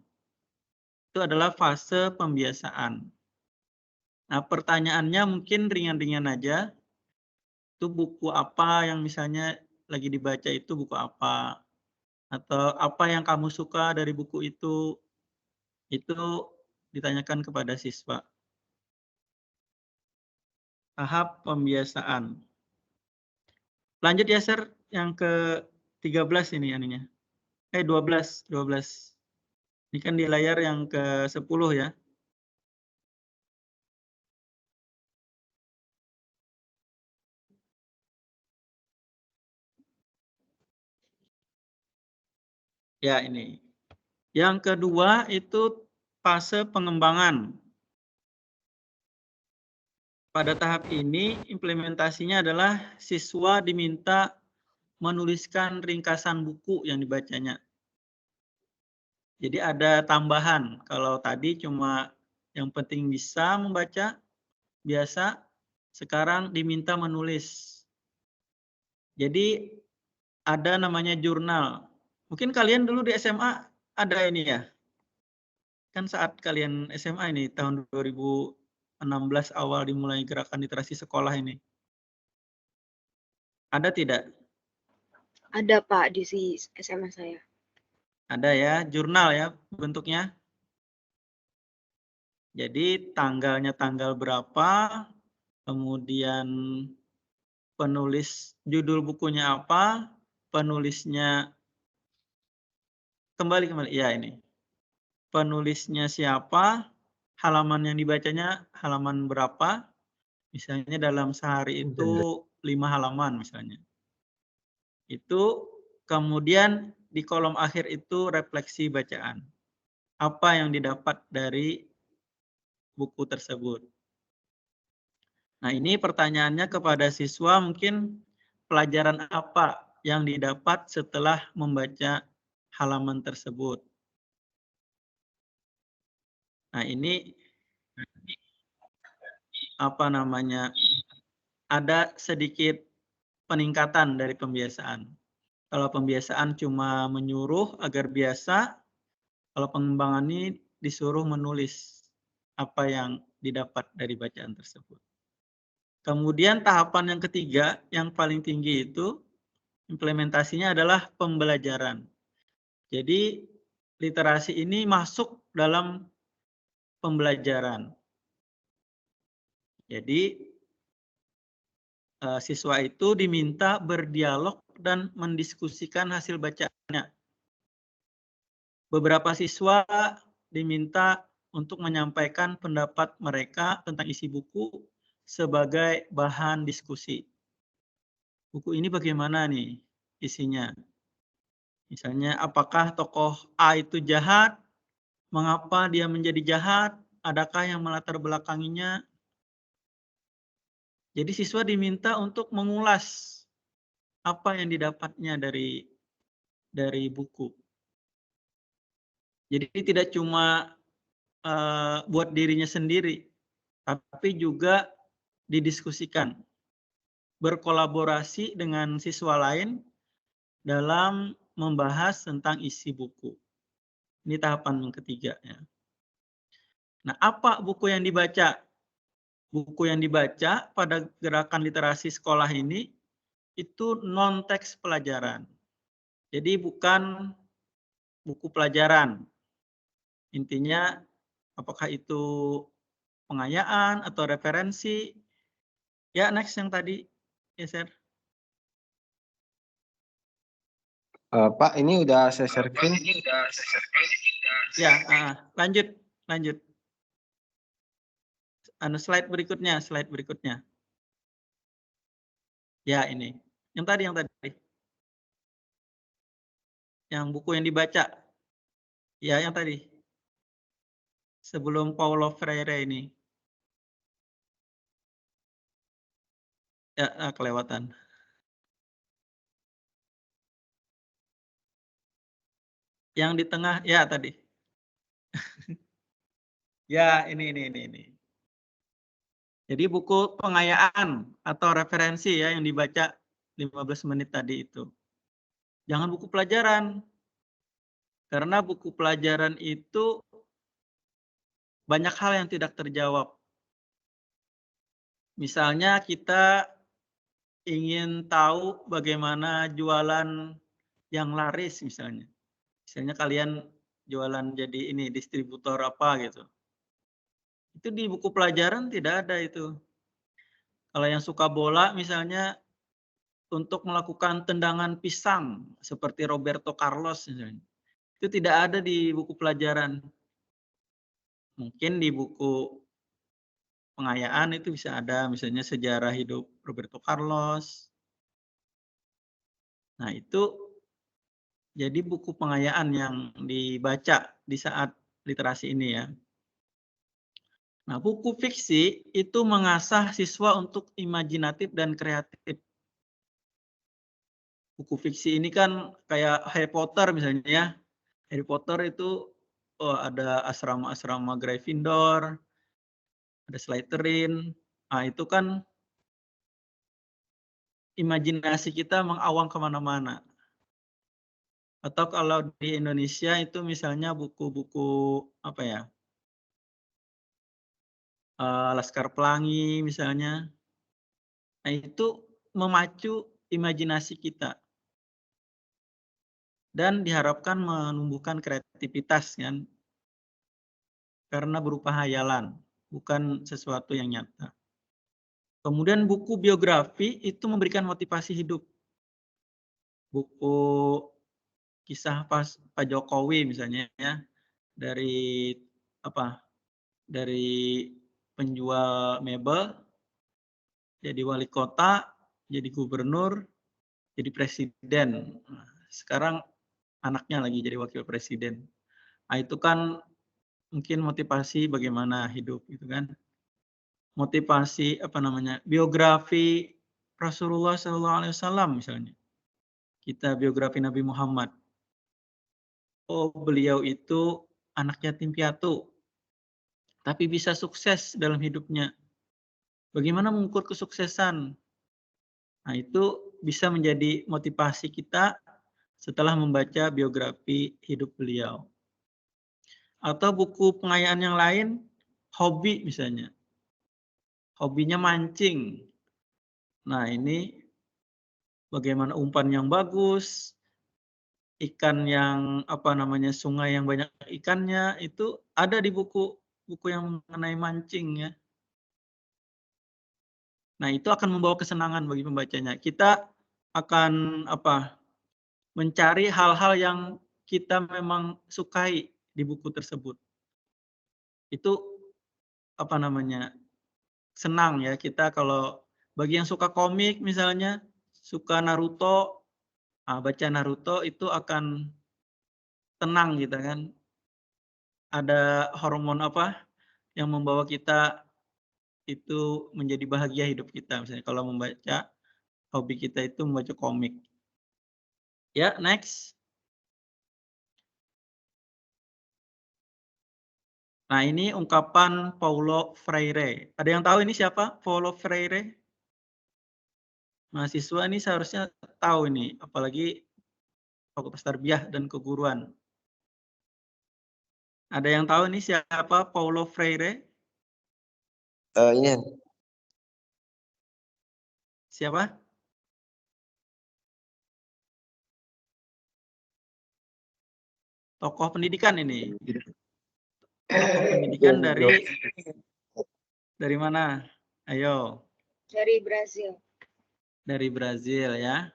Itu adalah fase pembiasaan. Nah, pertanyaannya mungkin ringan-ringan aja. Itu buku apa yang misalnya lagi dibaca itu buku apa? Atau apa yang kamu suka dari buku itu ditanyakan kepada siswa. Tahap pembiasaan. Lanjut ya, Sir, yang ke-13 ini aninya. 12. Ini kan di layar yang ke-10 ya. Ya, ini. Yang kedua itu fase pengembangan. Pada tahap ini implementasinya adalah siswa diminta menuliskan ringkasan buku yang dibacanya. Jadi ada tambahan. Kalau tadi cuma yang penting bisa membaca, biasa, sekarang diminta menulis. Jadi ada namanya jurnal. Mungkin kalian dulu di SMA ada ini ya. Kan saat kalian SMA ini tahun 2016 awal dimulai gerakan literasi sekolah ini. Ada tidak? Ada Pak di SMA saya. Ada ya, jurnal ya bentuknya. Jadi tanggalnya tanggal berapa, kemudian penulis judul bukunya apa, penulisnya kembali ya ini. Penulisnya siapa, halaman yang dibacanya halaman berapa, misalnya dalam sehari itu 5 halaman misalnya. Itu kemudian di kolom akhir itu refleksi bacaan. Apa yang didapat dari buku tersebut. Nah, ini pertanyaannya kepada siswa mungkin pelajaran apa yang didapat setelah membaca halaman tersebut. Nah, ini apa namanya? Ada sedikit peningkatan dari pembiasaan. Kalau pembiasaan cuma menyuruh agar biasa, kalau pengembangan ini disuruh menulis apa yang didapat dari bacaan tersebut. Kemudian tahapan yang ketiga, yang paling tinggi itu implementasinya adalah pembelajaran. Jadi literasi ini masuk dalam pembelajaran. Jadi siswa itu diminta berdialog dan mendiskusikan hasil bacaannya. Beberapa siswa diminta untuk menyampaikan pendapat mereka tentang isi buku sebagai bahan diskusi. Buku ini bagaimana nih isinya? Misalnya, apakah tokoh A itu jahat? Mengapa dia menjadi jahat? Adakah yang melatar belakanginya? Jadi siswa diminta untuk mengulas apa yang didapatnya dari buku. Jadi tidak cuma buat dirinya sendiri, tapi juga didiskusikan, berkolaborasi dengan siswa lain dalam membahas tentang isi buku. Ini tahapan yang ketiga. Ya. Nah, apa buku yang dibaca? Buku yang dibaca pada gerakan literasi sekolah ini itu non-teks pelajaran. Jadi bukan buku pelajaran. Intinya apakah itu pengayaan atau referensi. Ya, next yang tadi. Ya, Sir. Pak, ini udah saya sharing. Ya, lanjut. Slide berikutnya. Ya, ini. Yang tadi. Yang buku yang dibaca. Ya, yang tadi. Sebelum Paulo Freire ini. Ya, kelewatan. Yang di tengah, ya tadi. Ya, ini. Jadi buku pengayaan atau referensi ya yang dibaca 15 menit tadi itu. Jangan buku pelajaran. Karena buku pelajaran itu banyak hal yang tidak terjawab. Misalnya kita ingin tahu bagaimana jualan yang laris misalnya. Misalnya kalian jualan jadi ini distributor apa gitu. Itu di buku pelajaran tidak ada itu. Kalau yang suka bola misalnya untuk melakukan tendangan pisang seperti Roberto Carlos misalnya. Itu tidak ada di buku pelajaran. Mungkin di buku pengayaan itu bisa ada, misalnya sejarah hidup Roberto Carlos. Nah, itu jadi buku pengayaan yang dibaca di saat literasi ini ya. Nah, buku fiksi itu mengasah siswa untuk imajinatif dan kreatif. Buku fiksi ini kan kayak Harry Potter misalnya ya. Harry Potter itu ada asrama-asrama Gryffindor, ada Slytherin. Nah, itu kan imajinasi kita mengawang kemana-mana. Atau kalau di Indonesia itu misalnya buku-buku apa ya, Laskar Pelangi misalnya. Nah, itu memacu imajinasi kita. Dan diharapkan menumbuhkan kreativitas kan. Karena berupa hayalan, bukan sesuatu yang nyata. Kemudian buku biografi itu memberikan motivasi hidup. Buku kisah Pak Jokowi misalnya ya, dari penjual mebel, jadi wali kota, jadi gubernur, jadi presiden. Sekarang anaknya lagi jadi wakil presiden. Nah, itu kan mungkin motivasi bagaimana hidup gitu kan. Motivasi biografi Rasulullah SAW misalnya. Kita biografi Nabi Muhammad. Oh, beliau itu anak yatim piatu, tapi bisa sukses dalam hidupnya. Bagaimana mengukur kesuksesan? Nah, itu bisa menjadi motivasi kita setelah membaca biografi hidup beliau. Atau buku pengayaan yang lain, hobi misalnya. Hobinya mancing. Nah, ini bagaimana umpan yang bagus, ikan yang sungai yang banyak ikannya, itu ada di buku yang mengenai mancing ya. Nah, itu akan membawa kesenangan bagi pembacanya. Kita akan mencari hal-hal yang kita memang sukai di buku tersebut. Itu senang ya kita kalau bagi yang suka komik misalnya, suka Naruto, baca Naruto itu akan tenang gitu kan. Ada hormon yang membawa kita itu menjadi bahagia hidup kita. Misalnya kalau membaca, hobi kita itu membaca komik. Ya, next. Nah, ini ungkapan Paulo Freire. Ada yang tahu ini siapa? Paulo Freire? Mahasiswa ini seharusnya tahu ini, apalagi Fakultas Tarbiyah dan Keguruan. Ada yang tahu ini siapa Paulo Freire? Ini. Siapa? Tokoh pendidikan ini. Tokoh pendidikan dari mana? Ayo. Dari Brazil. Dari Brazil ya.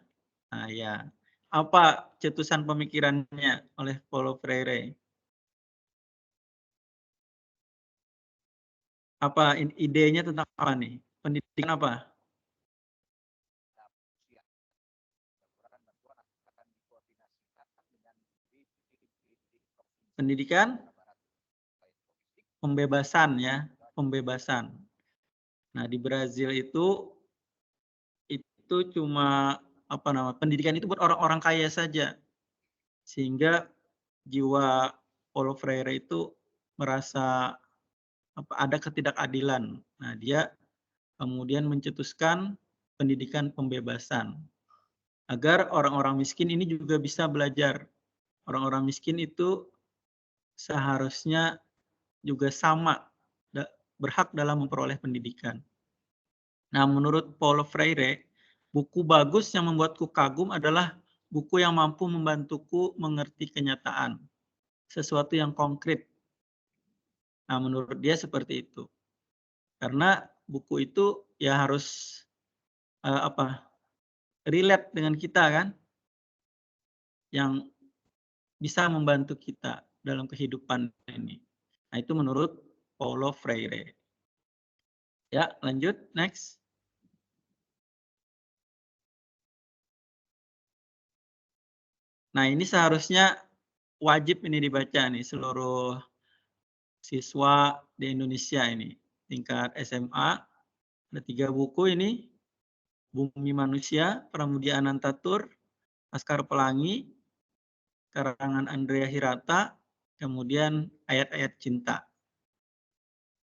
Nah, ya. Apa cetusan pemikirannya oleh Paulo Freire? Apa idenya tentang apa nih? Pendidikan apa? Pendidikan pembebasan ya, pembebasan. Nah, di Brazil itu cuma pendidikan itu buat orang-orang kaya saja. Sehingga jiwa Paulo Freire itu merasa ada ketidakadilan. Nah, dia kemudian mencetuskan pendidikan pembebasan agar orang-orang miskin ini juga bisa belajar. Orang-orang miskin itu seharusnya juga sama berhak dalam memperoleh pendidikan. Nah, menurut Paulo Freire, buku bagus yang membuatku kagum adalah buku yang mampu membantuku mengerti kenyataan, sesuatu yang konkret. Nah, menurut dia seperti itu. Karena buku itu ya harus relate dengan kita kan. Yang bisa membantu kita dalam kehidupan ini. Nah, itu menurut Paulo Freire. Ya, lanjut, next. Nah, ini seharusnya wajib ini dibaca nih seluruh siswa di Indonesia ini. Tingkat SMA, ada 3 buku ini. Bumi Manusia, Pramudia Anantatur, Laskar Pelangi, karangan Andrea Hirata, kemudian Ayat-Ayat Cinta,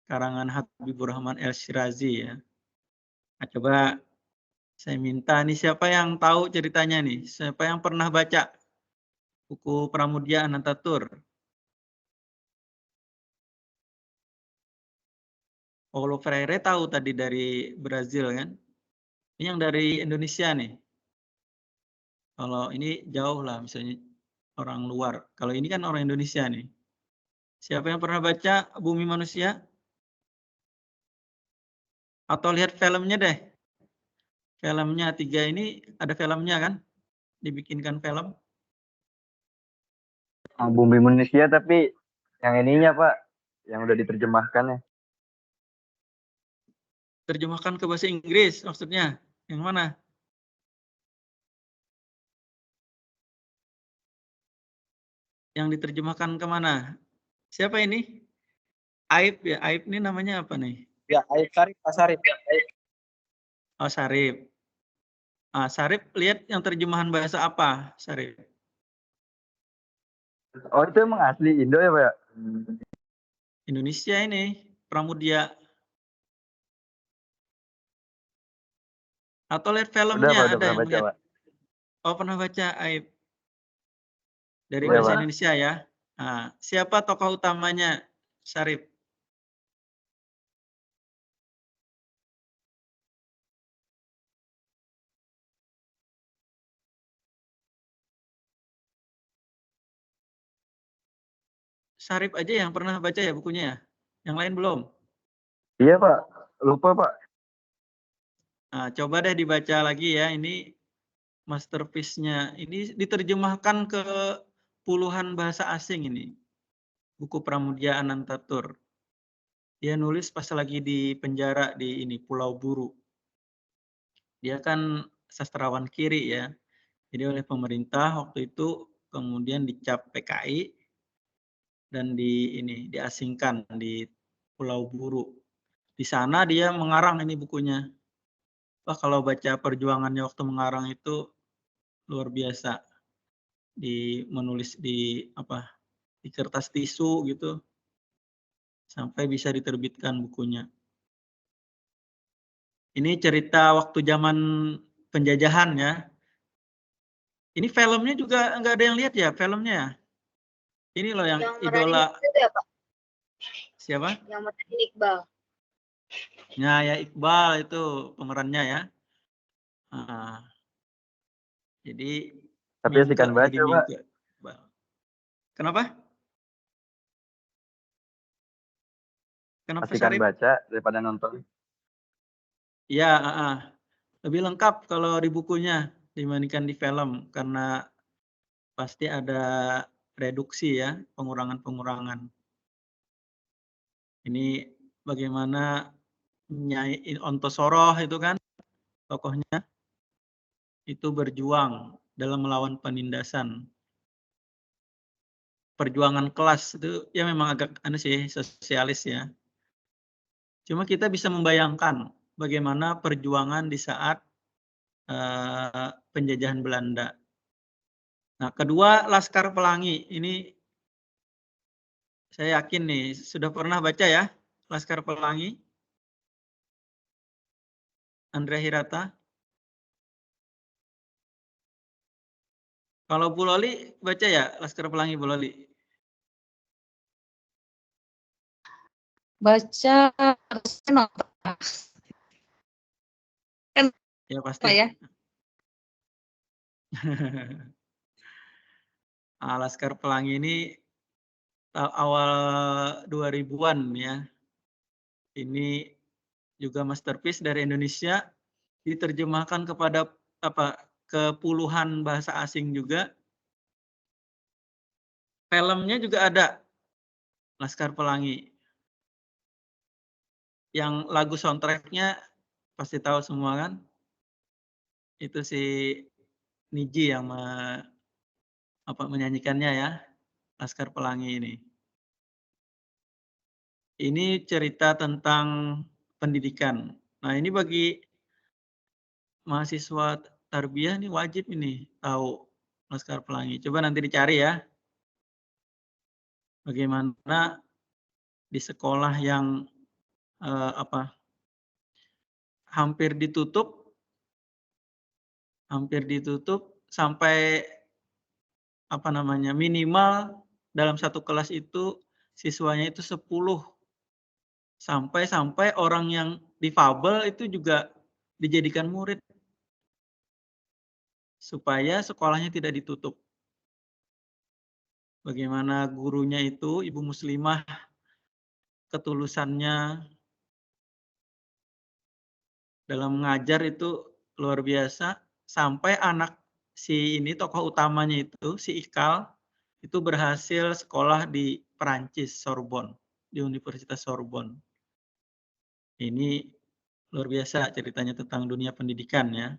karangan Habibur Rahman El Shirazi ya. Nah, coba saya minta nih siapa yang tahu ceritanya nih, siapa yang pernah baca buku Pramudia Anantatur? Paulo Freire tahu tadi dari Brazil kan? Ini yang dari Indonesia nih. Kalau ini jauh lah, misalnya orang luar. Kalau ini kan orang Indonesia nih. Siapa yang pernah baca Bumi Manusia? Atau lihat filmnya deh. Filmnya 3 ini ada filmnya kan? Dibikinkan film. Bumi Manusia tapi yang ininya Pak, yang udah diterjemahkan ya. Terjemahkan ke bahasa Inggris maksudnya. Yang mana? Yang diterjemahkan kemana? Siapa ini? Aib ya. Aib ini namanya apa nih? Ya, Aib Sarip, Pak Sarip. Oh, Sarip. Ah, Sarip lihat yang terjemahan bahasa apa, Sarip? Oh, itu emang asli Indo ya, Pak? Indonesia ini, Pramudia. Atau lihat filmnya Udah ada yang baca, lihat. Pak. Oh, pernah baca Aib. Dari Udah, bahasa Pak. Indonesia ya. Nah, siapa tokoh utamanya, Sarip? Sarip aja yang pernah baca ya bukunya ya? Yang lain belum? Iya, Pak. Lupa, Pak. Nah, coba deh dibaca lagi ya. Ini masterpiece-nya. Ini diterjemahkan ke puluhan bahasa asing ini. Buku Pramudia Anantatur. Dia nulis pas lagi di penjara di ini Pulau Buru. Dia kan sastrawan kiri ya. Jadi oleh pemerintah waktu itu kemudian dicap PKI dan diasingkan di Pulau Buru. Di sana dia mengarang ini bukunya. Wah, kalau baca perjuangannya waktu mengarang itu luar biasa. Menulis di kertas tisu gitu sampai bisa diterbitkan bukunya. Ini cerita waktu zaman penjajahan ya. Ini filmnya juga nggak ada yang lihat ya filmnya. Ini loh yang idola. Itu ya, Pak? Siapa? Yang meranin Iqbal. Nah, ya Iqbal itu pemerannya ya. Nah, jadi Tapi asikan baca, Pak. Kenapa? Kenapa Asikan Sarip? baca daripada nonton. Ya, lebih lengkap kalau di bukunya dibandingkan di film karena pasti ada reduksi ya, pengurangan-pengurangan. Ini bagaimana Nyai Ontosoroh itu kan tokohnya itu berjuang dalam melawan penindasan. Perjuangan kelas itu ya memang agak sosialis ya. Cuma kita bisa membayangkan bagaimana perjuangan di saat penjajahan Belanda. Nah, kedua Laskar Pelangi ini saya yakin nih sudah pernah baca ya Laskar Pelangi. Andrea Hirata. Kalau Bu Loli baca ya Laskar Pelangi Bu Loli? Baca nonton. Kan Ya pasti. Pak ya. Laskar Pelangi ini awal 2000-an ya. Ini juga masterpiece dari Indonesia, diterjemahkan kepada ke puluhan bahasa asing juga. Filmnya juga ada, Laskar Pelangi. Yang lagu soundtracknya pasti tahu semua kan? Itu si Niji yang menyanyikannya ya, Laskar Pelangi ini. Ini cerita tentang pendidikan. Nah, ini bagi mahasiswa tarbiyah ini wajib ini tahu Laskar Pelangi. Coba nanti dicari ya. Bagaimana di sekolah yang hampir ditutup sampai minimal dalam satu kelas itu siswanya itu 10, sampai orang yang difabel itu juga dijadikan murid supaya sekolahnya tidak ditutup. Bagaimana gurunya itu, ibu muslimah, ketulusannya dalam mengajar itu luar biasa, sampai anak si ini tokoh utamanya itu, si Ikal, itu berhasil sekolah di Perancis, Sorbonne, di Universitas Sorbonne. Ini luar biasa ceritanya tentang dunia pendidikan ya.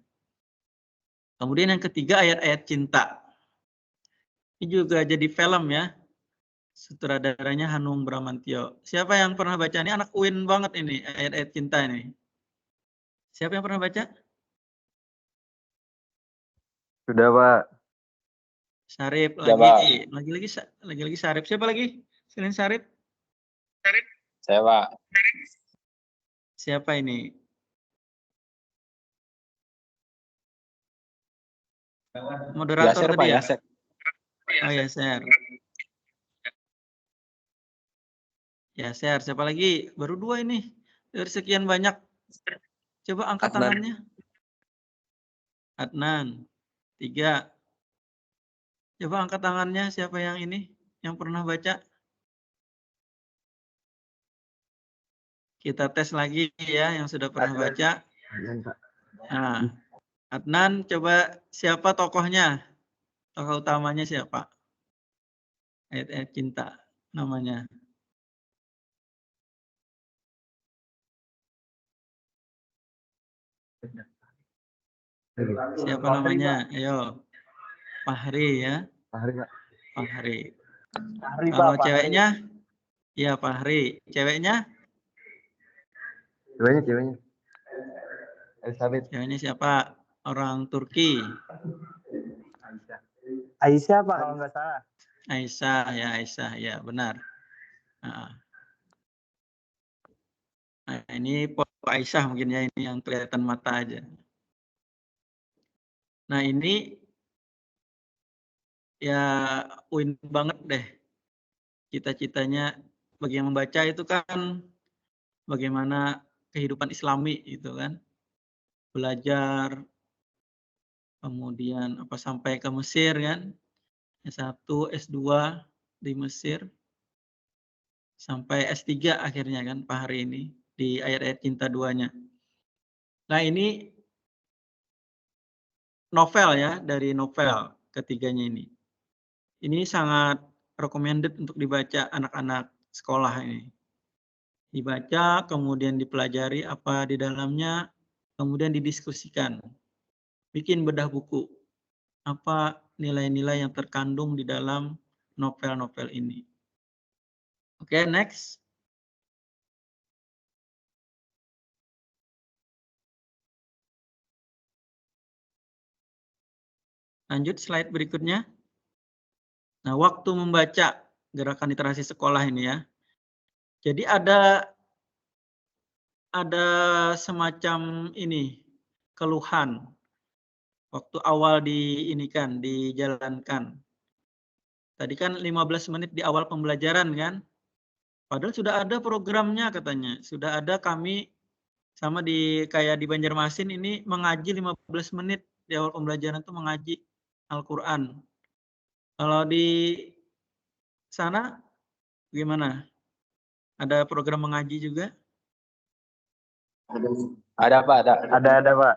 Kemudian yang ketiga, ayat-ayat cinta. Ini juga jadi film ya. Sutradaranya Hanung Bramantyo. Siapa yang pernah baca? Ini anak UIN banget ini, ayat-ayat cinta ini. Siapa yang pernah baca? Sudah, Pak. Syarif Sudah, lagi Syarif. Siapa lagi? Selain Syarif? Saya, Pak. Siapa ini? Moderator Yaser, tadi Pak, ya? Yaser. Oh, Yaser. Yaser, siapa lagi? Baru 2 ini. Dari sekian banyak. Coba angkat Adnan. tangannya. Adnan. 3. Coba angkat tangannya siapa yang ini? Yang pernah baca? Kita tes lagi ya yang sudah pernah baca. Nah, Adnan, coba siapa tokohnya? Tokoh utamanya siapa? Ayat-ayat cinta namanya. Siapa namanya? Ayo. Fahri ya. Fahri, Pak. Fahri. Fahri, kalau Pak, ceweknya? Iya, Fahri. Ceweknya? Ceweknya. Elizabeth. Ceweknya siapa? Orang Turki. Aisyah, Pak, kalau nggak salah. Aisyah ya, benar. Nah, ini foto Aisyah mungkin ya, ini yang kelihatan mata aja. Nah, ini ya UIN banget deh. Cita-citanya bagi yang membaca itu kan bagaimana kehidupan Islami itu kan. Belajar, kemudian sampai ke Mesir kan. S1, S2 di Mesir. Sampai S3 akhirnya kan Pak Hari ini di ayat-ayat cinta 2-nya. Nah, ini novel ya, dari novel ketiganya ini. Ini sangat recommended untuk dibaca anak-anak sekolah ini. Dibaca, kemudian dipelajari apa di dalamnya, kemudian didiskusikan. Bikin bedah buku. Apa nilai-nilai yang terkandung di dalam novel-novel ini. Oke, next. Lanjut slide berikutnya. Nah, waktu membaca gerakan literasi sekolah ini ya. Jadi ada semacam ini keluhan waktu awal dijalankan. Tadi kan 15 menit di awal pembelajaran kan. Padahal sudah ada programnya katanya. Sudah ada kami sama kayak di Banjarmasin ini mengaji 15 menit di awal pembelajaran itu mengaji Al-Qur'an. Kalau di sana gimana? Ada program mengaji juga? Ada, Pak, ada. Ada, Pak.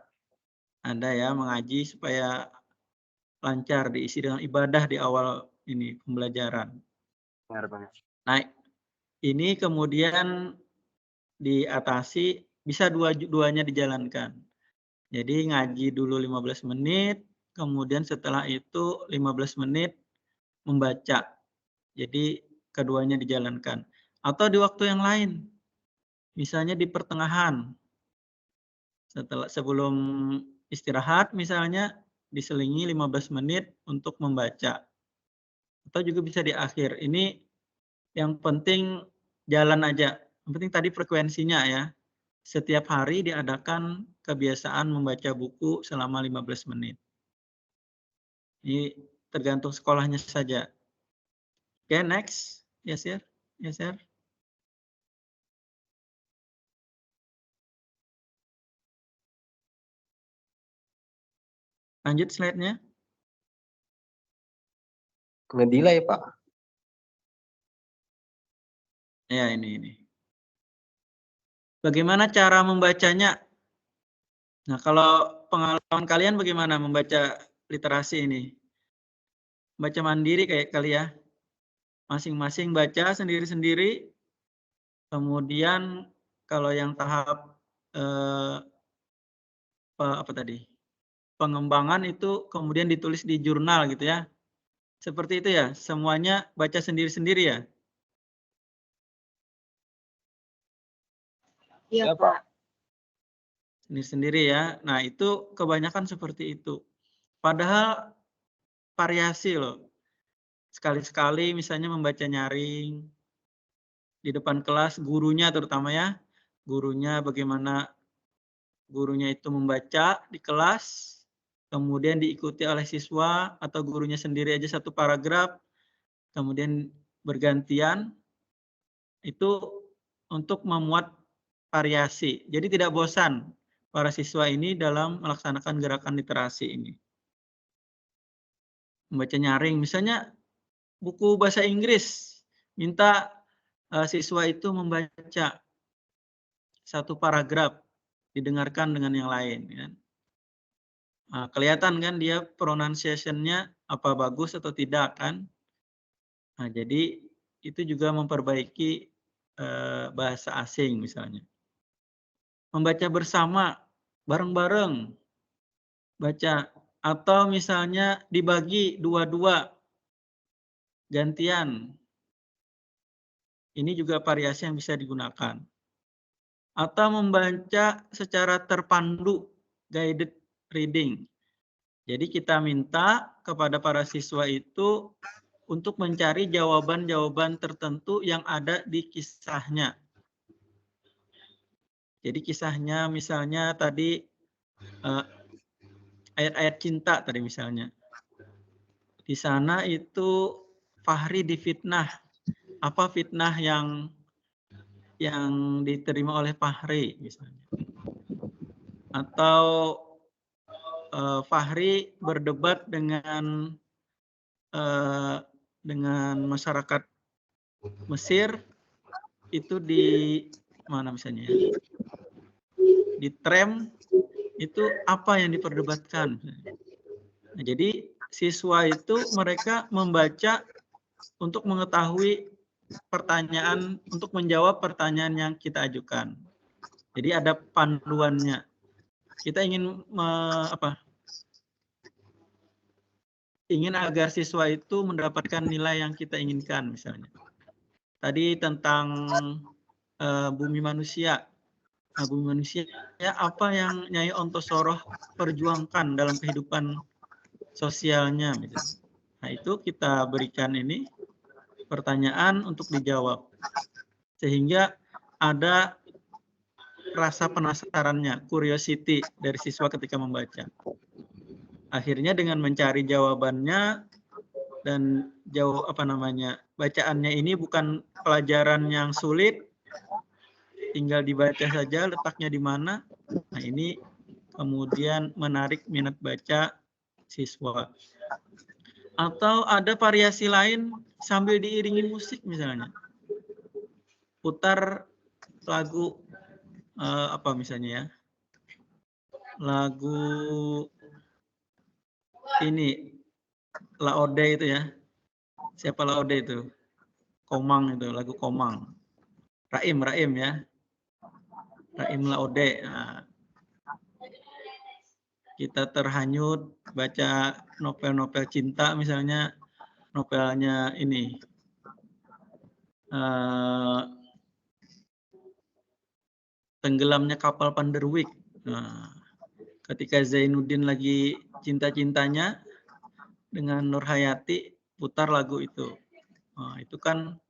Ada ya, mengaji supaya lancar diisi dengan ibadah di awal ini pembelajaran. Nah, ini kemudian diatasi, bisa dua-duanya dijalankan. Jadi ngaji dulu 15 menit, kemudian setelah itu 15 menit membaca. Jadi keduanya dijalankan. Atau di waktu yang lain, misalnya di pertengahan, sebelum istirahat misalnya diselingi 15 menit untuk membaca. Atau juga bisa di akhir. Ini yang penting jalan aja. Yang penting tadi frekuensinya ya. Setiap hari diadakan kebiasaan membaca buku selama 15 menit. Ini tergantung sekolahnya saja. Oke, next. Yes, sir. Yes, sir. Lanjut slide-nya. Ngedelay, Pak. Ya, ini. Bagaimana cara membacanya? Nah, kalau pengalaman kalian bagaimana membaca literasi ini? Baca mandiri kayak kali ya? Masing-masing baca sendiri-sendiri. Kemudian kalau yang tahap apa tadi? Pengembangan itu kemudian ditulis di jurnal gitu ya. Seperti itu ya? Semuanya baca sendiri-sendiri ya? Iya, Pak. Sendiri-sendiri ya. Nah, itu kebanyakan seperti itu. Padahal variasi loh. Sekali-sekali misalnya membaca nyaring di depan kelas, gurunya terutama ya. Gurunya bagaimana gurunya itu membaca di kelas, kemudian diikuti oleh siswa atau gurunya sendiri aja satu paragraf, kemudian bergantian, itu untuk memuat variasi. Jadi tidak bosan para siswa ini dalam melaksanakan gerakan literasi ini. Membaca nyaring, misalnya buku bahasa Inggris, minta siswa itu membaca satu paragraf, didengarkan dengan yang lain. Ya. Nah, kelihatan kan dia pronunciation-nya apa bagus atau tidak kan? Nah, jadi itu juga memperbaiki bahasa asing misalnya. Membaca bersama, bareng-bareng, baca. Atau misalnya dibagi dua-dua, gantian. Ini juga variasi yang bisa digunakan. Atau membaca secara terpandu, guided reading. Jadi kita minta kepada para siswa itu untuk mencari jawaban-jawaban tertentu yang ada di kisahnya. Jadi kisahnya misalnya tadi ayat-ayat cinta tadi misalnya. Di sana itu Fahri difitnah. Apa fitnah yang diterima oleh Fahri misalnya. Atau Fahri berdebat dengan masyarakat Mesir itu di mana misalnya ya? Di tram itu apa yang diperdebatkan. Nah, jadi siswa itu mereka membaca untuk mengetahui pertanyaan, untuk menjawab pertanyaan yang kita ajukan. Jadi ada panduannya. Kita ingin ingin agar siswa itu mendapatkan nilai yang kita inginkan misalnya. Tadi tentang bumi manusia. Nah, bumi manusia ya apa yang Nyai Ontosoroh perjuangkan dalam kehidupan sosialnya misalnya. Nah, itu kita berikan ini pertanyaan untuk dijawab. Sehingga ada rasa penasarannya, curiosity dari siswa ketika membaca. Akhirnya dengan mencari jawabannya dan bacaannya ini bukan pelajaran yang sulit, tinggal dibaca saja letaknya di mana. Nah, ini kemudian menarik minat baca siswa. Atau ada variasi lain sambil diiringi musik misalnya. Putar lagu apa misalnya ya? Lagu ini Laode itu ya. Siapa Laode itu? Komang itu, lagu Komang. Raim ya. Raim Laode. Nah, kita terhanyut baca novel-novel cinta, misalnya novelnya ini. Tenggelamnya kapal Panderwick. Nah, ketika Zainuddin lagi cinta-cintanya dengan Nur Hayati, putar lagu itu. Nah, itu kan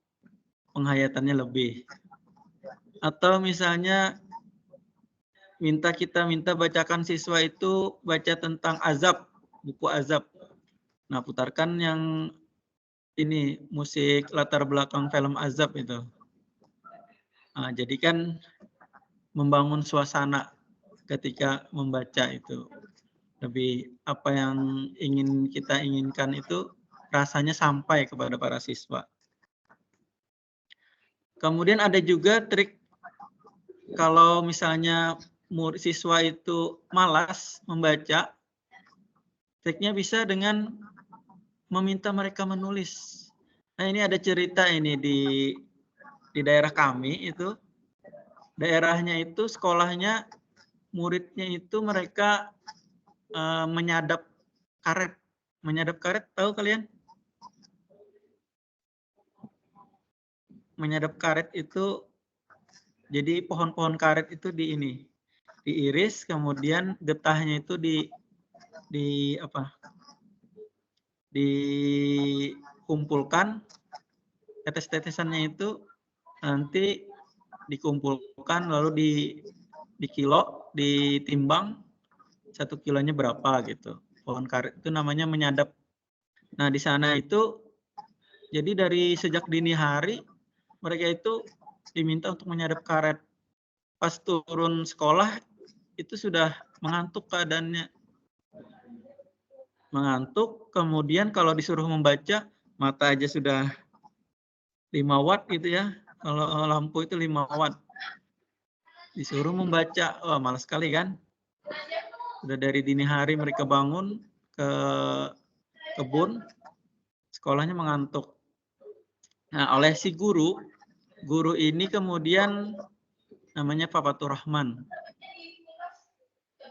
penghayatannya lebih. Atau misalnya kita minta bacakan siswa itu baca tentang azab, buku azab. Nah, putarkan yang ini musik latar belakang film azab itu. Nah, jadi kan membangun suasana ketika membaca itu. Lebih apa yang ingin kita inginkan itu rasanya sampai kepada para siswa. Kemudian ada juga trik kalau misalnya siswa itu malas membaca, triknya bisa dengan meminta mereka menulis. Nah, ini ada cerita ini di daerah kami itu. Daerahnya itu sekolahnya muridnya itu mereka menyadap karet. Menyadap karet tahu kalian? Menyadap karet itu jadi pohon-pohon karet itu diiris, kemudian getahnya itu dikumpulkan, tetes-tetesannya itu nanti dikumpulkan lalu dikilo, ditimbang 1 kilonya berapa gitu. Pohon karet itu namanya menyadap. Nah, di sana itu jadi dari sejak dini hari mereka itu diminta untuk menyadap karet. Pas turun sekolah itu sudah mengantuk keadaannya. Mengantuk, kemudian kalau disuruh membaca, mata aja sudah 5 watt gitu ya. Kalau lampu itu 5 watt. Disuruh membaca, wah malas sekali kan. Sudah dari dini hari mereka bangun ke kebun, sekolahnya mengantuk. Nah, oleh si guru ini kemudian namanya Pak Fatur Rahman.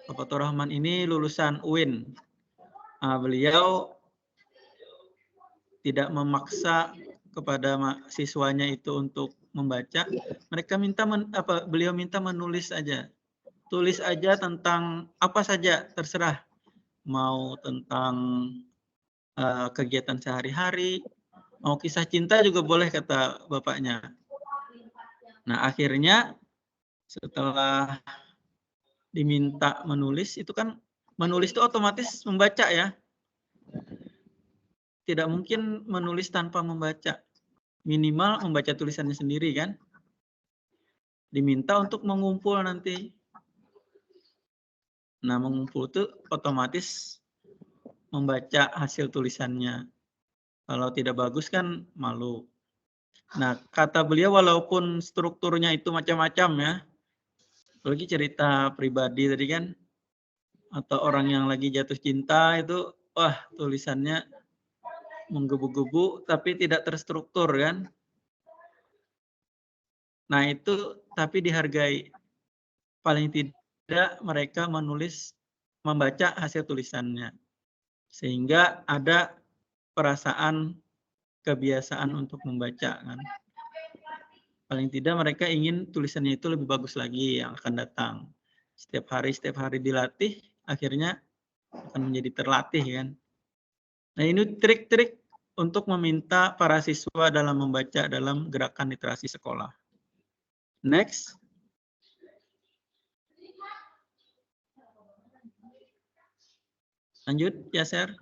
Pak Fatur Rahman ini lulusan UIN. Nah, beliau tidak memaksa kepada siswanya itu untuk membaca. Mereka beliau minta menulis aja. Tulis aja tentang apa saja, terserah. Mau tentang kegiatan sehari-hari, mau kisah cinta juga boleh kata bapaknya. Nah, akhirnya setelah diminta menulis, itu kan menulis itu otomatis membaca ya. Tidak mungkin menulis tanpa membaca. Minimal membaca tulisannya sendiri kan. Diminta untuk mengumpul nanti. Nah, mengumpul itu otomatis membaca hasil tulisannya. Kalau tidak bagus kan malu. Nah, kata beliau walaupun strukturnya itu macam-macam ya. Apalagi cerita pribadi tadi kan. Atau orang yang lagi jatuh cinta itu, wah tulisannya menggebu-gebu tapi tidak terstruktur kan. Nah, itu tapi dihargai. Paling tidak mereka membaca hasil tulisannya. Sehingga ada perasaan kebiasaan untuk membaca kan. Paling tidak mereka ingin tulisannya itu lebih bagus lagi yang akan datang. Setiap hari dilatih, akhirnya akan menjadi terlatih kan. Nah, ini trik-trik untuk meminta para siswa dalam membaca dalam gerakan literasi sekolah. Next. Lanjut, Yaser.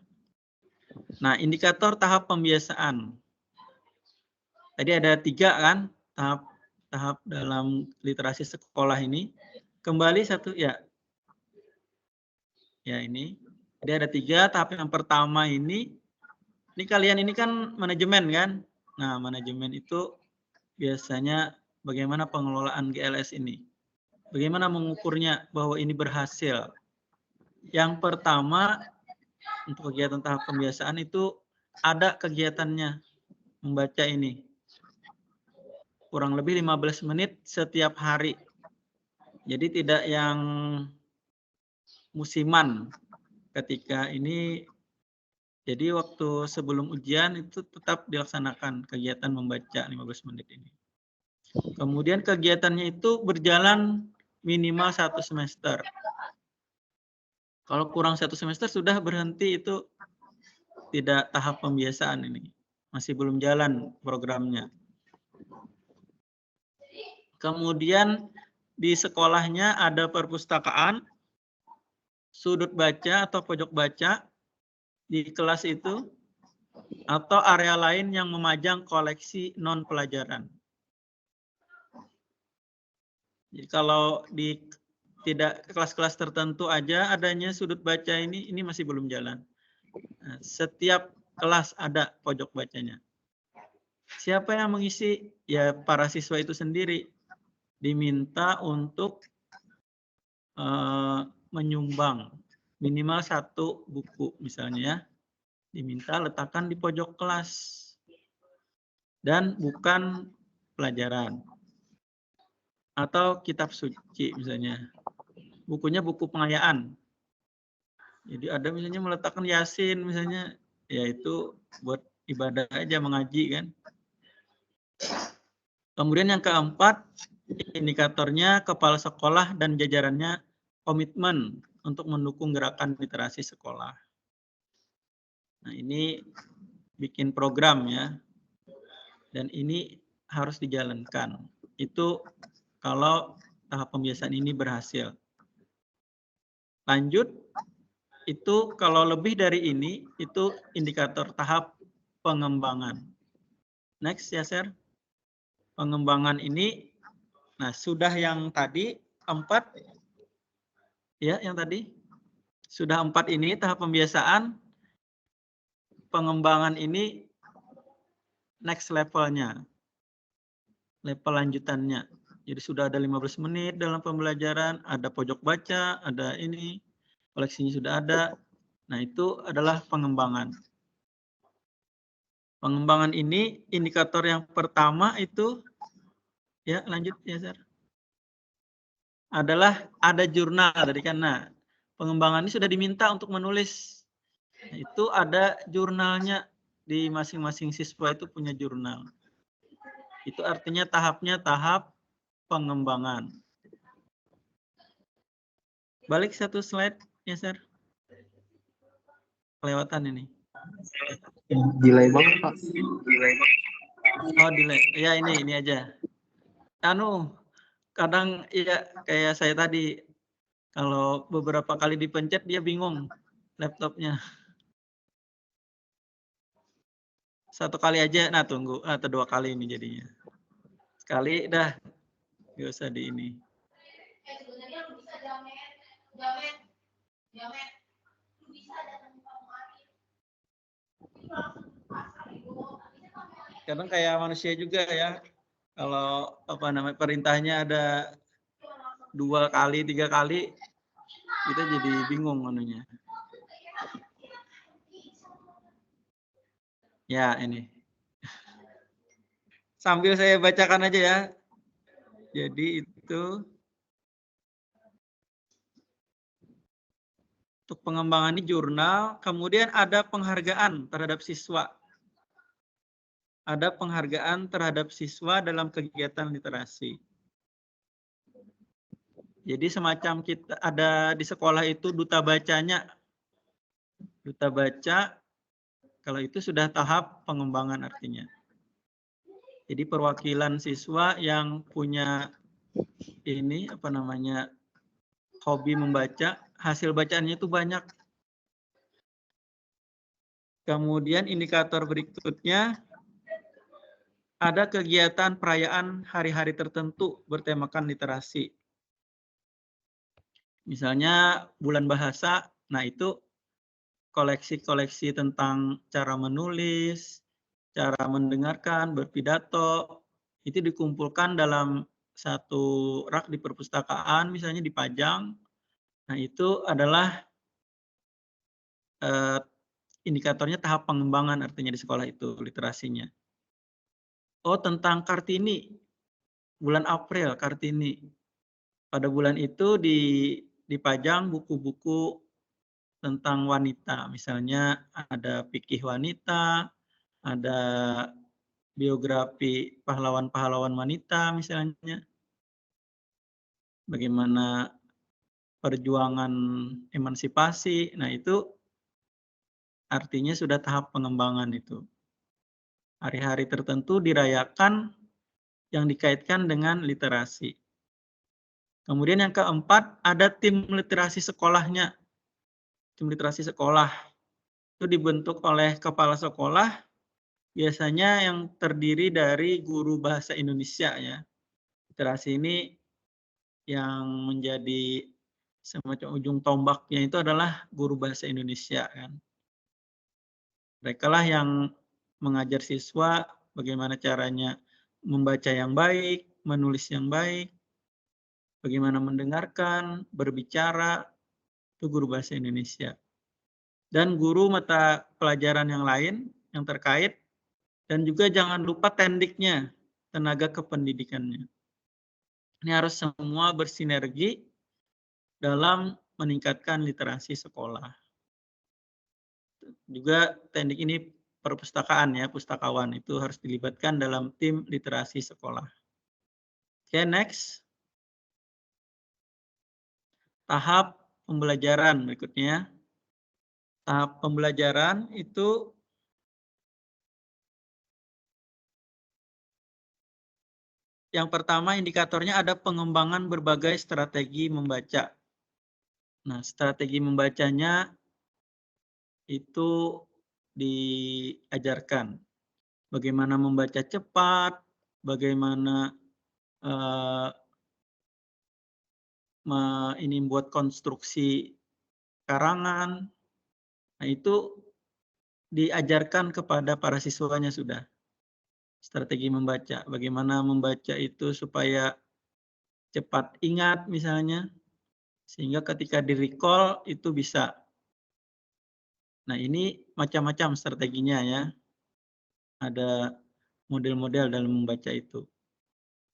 Nah, indikator tahap pembiasaan. Tadi ada 3 kan, tahap dalam literasi sekolah ini. Kembali satu, ya. Ya, ini. Jadi ada 3, tahap yang pertama ini kalian ini kan manajemen kan. Nah, manajemen itu biasanya bagaimana pengelolaan GLS ini. Bagaimana mengukurnya bahwa ini berhasil. Yang pertama, untuk kegiatan tahap pembiasaan itu ada kegiatannya membaca ini. kurang lebih 15 menit setiap hari. Jadi tidak yang musiman ketika ini. Jadi waktu sebelum ujian itu tetap dilaksanakan kegiatan membaca 15 menit ini. Kemudian kegiatannya itu berjalan minimal 1 semester. Kalau kurang 1 semester sudah berhenti, itu tidak tahap pembiasaan ini. Masih belum jalan programnya. Kemudian di sekolahnya ada perpustakaan, sudut baca atau pojok baca di kelas itu, atau area lain yang memajang koleksi non pelajaran. Jadi kalau di tidak kelas-kelas tertentu aja adanya sudut baca ini masih belum jalan. Nah, setiap kelas ada pojok bacanya. Siapa yang mengisi? Ya para siswa itu sendiri. Diminta untuk menyumbang minimal 1 buku misalnya ya. Diminta letakkan di pojok kelas. Dan bukan pelajaran. Atau kitab suci misalnya. Bukunya buku pengayaan. Jadi ada misalnya meletakkan Yasin misalnya, ya itu buat ibadah aja, mengaji kan. Kemudian yang keempat, indikatornya kepala sekolah dan jajarannya komitmen untuk mendukung gerakan literasi sekolah. Nah ini bikin program ya. Dan ini harus dijalankan. Itu kalau tahap pembiasaan ini berhasil. Lanjut, itu kalau lebih dari ini, itu indikator tahap pengembangan. Next ya, Sir. Pengembangan ini, nah sudah yang tadi 4, ya yang tadi. Sudah 4 ini tahap pembiasaan, pengembangan ini next levelnya. Level lanjutannya. Jadi sudah ada 15 menit dalam pembelajaran, ada pojok baca, ada ini, koleksinya sudah ada. Nah, itu adalah pengembangan. Pengembangan ini indikator yang pertama itu, ya lanjut ya, Sir. Adalah ada jurnal tadi kan. Nah, pengembangan ini sudah diminta untuk menulis. Nah, itu ada jurnalnya di masing-masing siswa itu punya jurnal. Itu artinya tahapnya tahap pengembangan. Balik 1 slide ya, Sir. Kelewatan ini. Delay banget, Pak. Oh, delay. Ya ini aja. Kadang ya kayak saya tadi, kalau beberapa kali dipencet dia bingung laptopnya. 1 kali aja, nah tunggu, atau 2 kali ini jadinya. Sekali dah, nggak usah di ini. Kadang kayak manusia juga ya, kalau perintahnya ada 2 kali, 3 kali, kita jadi bingung anunya. Ya ini. Sambil saya bacakan aja ya. Jadi itu untuk pengembangan ini jurnal, kemudian ada penghargaan terhadap siswa. Ada penghargaan terhadap siswa dalam kegiatan literasi. Jadi semacam kita ada di sekolah itu duta bacanya. Duta baca, kalau itu sudah tahap pengembangan artinya. Jadi perwakilan siswa yang punya ini hobi membaca, hasil bacaannya itu banyak. Kemudian indikator berikutnya ada kegiatan perayaan hari-hari tertentu bertemakan literasi. Misalnya bulan bahasa, nah itu koleksi-koleksi tentang cara menulis, cara mendengarkan, berpidato, itu dikumpulkan dalam 1 rak di perpustakaan, misalnya dipajang. Nah, itu adalah indikatornya tahap pengembangan artinya di sekolah itu, literasinya. Oh, tentang Kartini. bulan April Kartini. Pada bulan itu dipajang buku-buku tentang wanita. Misalnya ada fikih wanita, ada biografi pahlawan-pahlawan wanita misalnya. Bagaimana perjuangan emansipasi. Nah, itu artinya sudah tahap pengembangan itu. Hari-hari tertentu dirayakan yang dikaitkan dengan literasi. Kemudian yang keempat, ada tim literasi sekolahnya. Tim literasi sekolah itu dibentuk oleh kepala sekolah, biasanya yang terdiri dari guru bahasa Indonesia ya. Literasi ini yang menjadi semacam ujung tombaknya itu adalah guru bahasa Indonesia kan. Mereka lah yang mengajar siswa bagaimana caranya membaca yang baik, menulis yang baik, bagaimana mendengarkan, berbicara, itu guru bahasa Indonesia. Dan guru mata pelajaran yang lain yang terkait, dan juga jangan lupa tendiknya, tenaga kependidikannya. Ini harus semua bersinergi dalam meningkatkan literasi sekolah. Juga tendik ini perpustakaan ya, pustakawan itu harus dilibatkan dalam tim literasi sekolah. Oke, next. Tahap pembelajaran berikutnya. Tahap pembelajaran itu yang pertama indikatornya ada pengembangan berbagai strategi membaca. Nah, strategi membacanya itu diajarkan. Bagaimana membaca cepat, bagaimana ini buat konstruksi karangan. Nah, itu diajarkan kepada para siswanya sudah. Strategi membaca, bagaimana membaca itu supaya cepat ingat misalnya, sehingga ketika di-recall itu bisa. Nah, ini macam-macam strateginya ya. Ada model-model dalam membaca itu.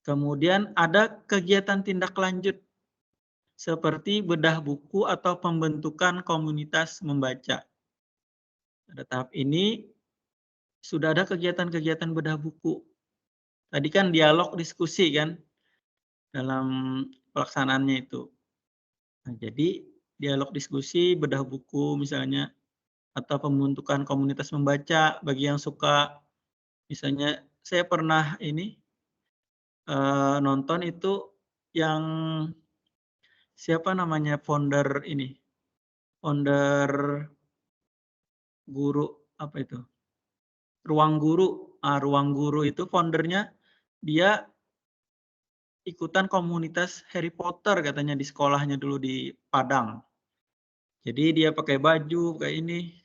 Kemudian ada kegiatan tindak lanjut seperti bedah buku atau pembentukan komunitas membaca. Pada tahap ini sudah ada kegiatan-kegiatan bedah buku. Tadi kan dialog diskusi kan dalam pelaksanaannya itu. Nah, jadi dialog diskusi, bedah buku misalnya, atau pembentukan komunitas membaca bagi yang suka. Misalnya saya pernah ini nonton itu yang siapa namanya founder ini, founder guru apa itu? Ruang Guru. Ruang Guru itu foundernya dia ikutan komunitas Harry Potter katanya di sekolahnya dulu di Padang. Jadi dia pakai baju kayak ini.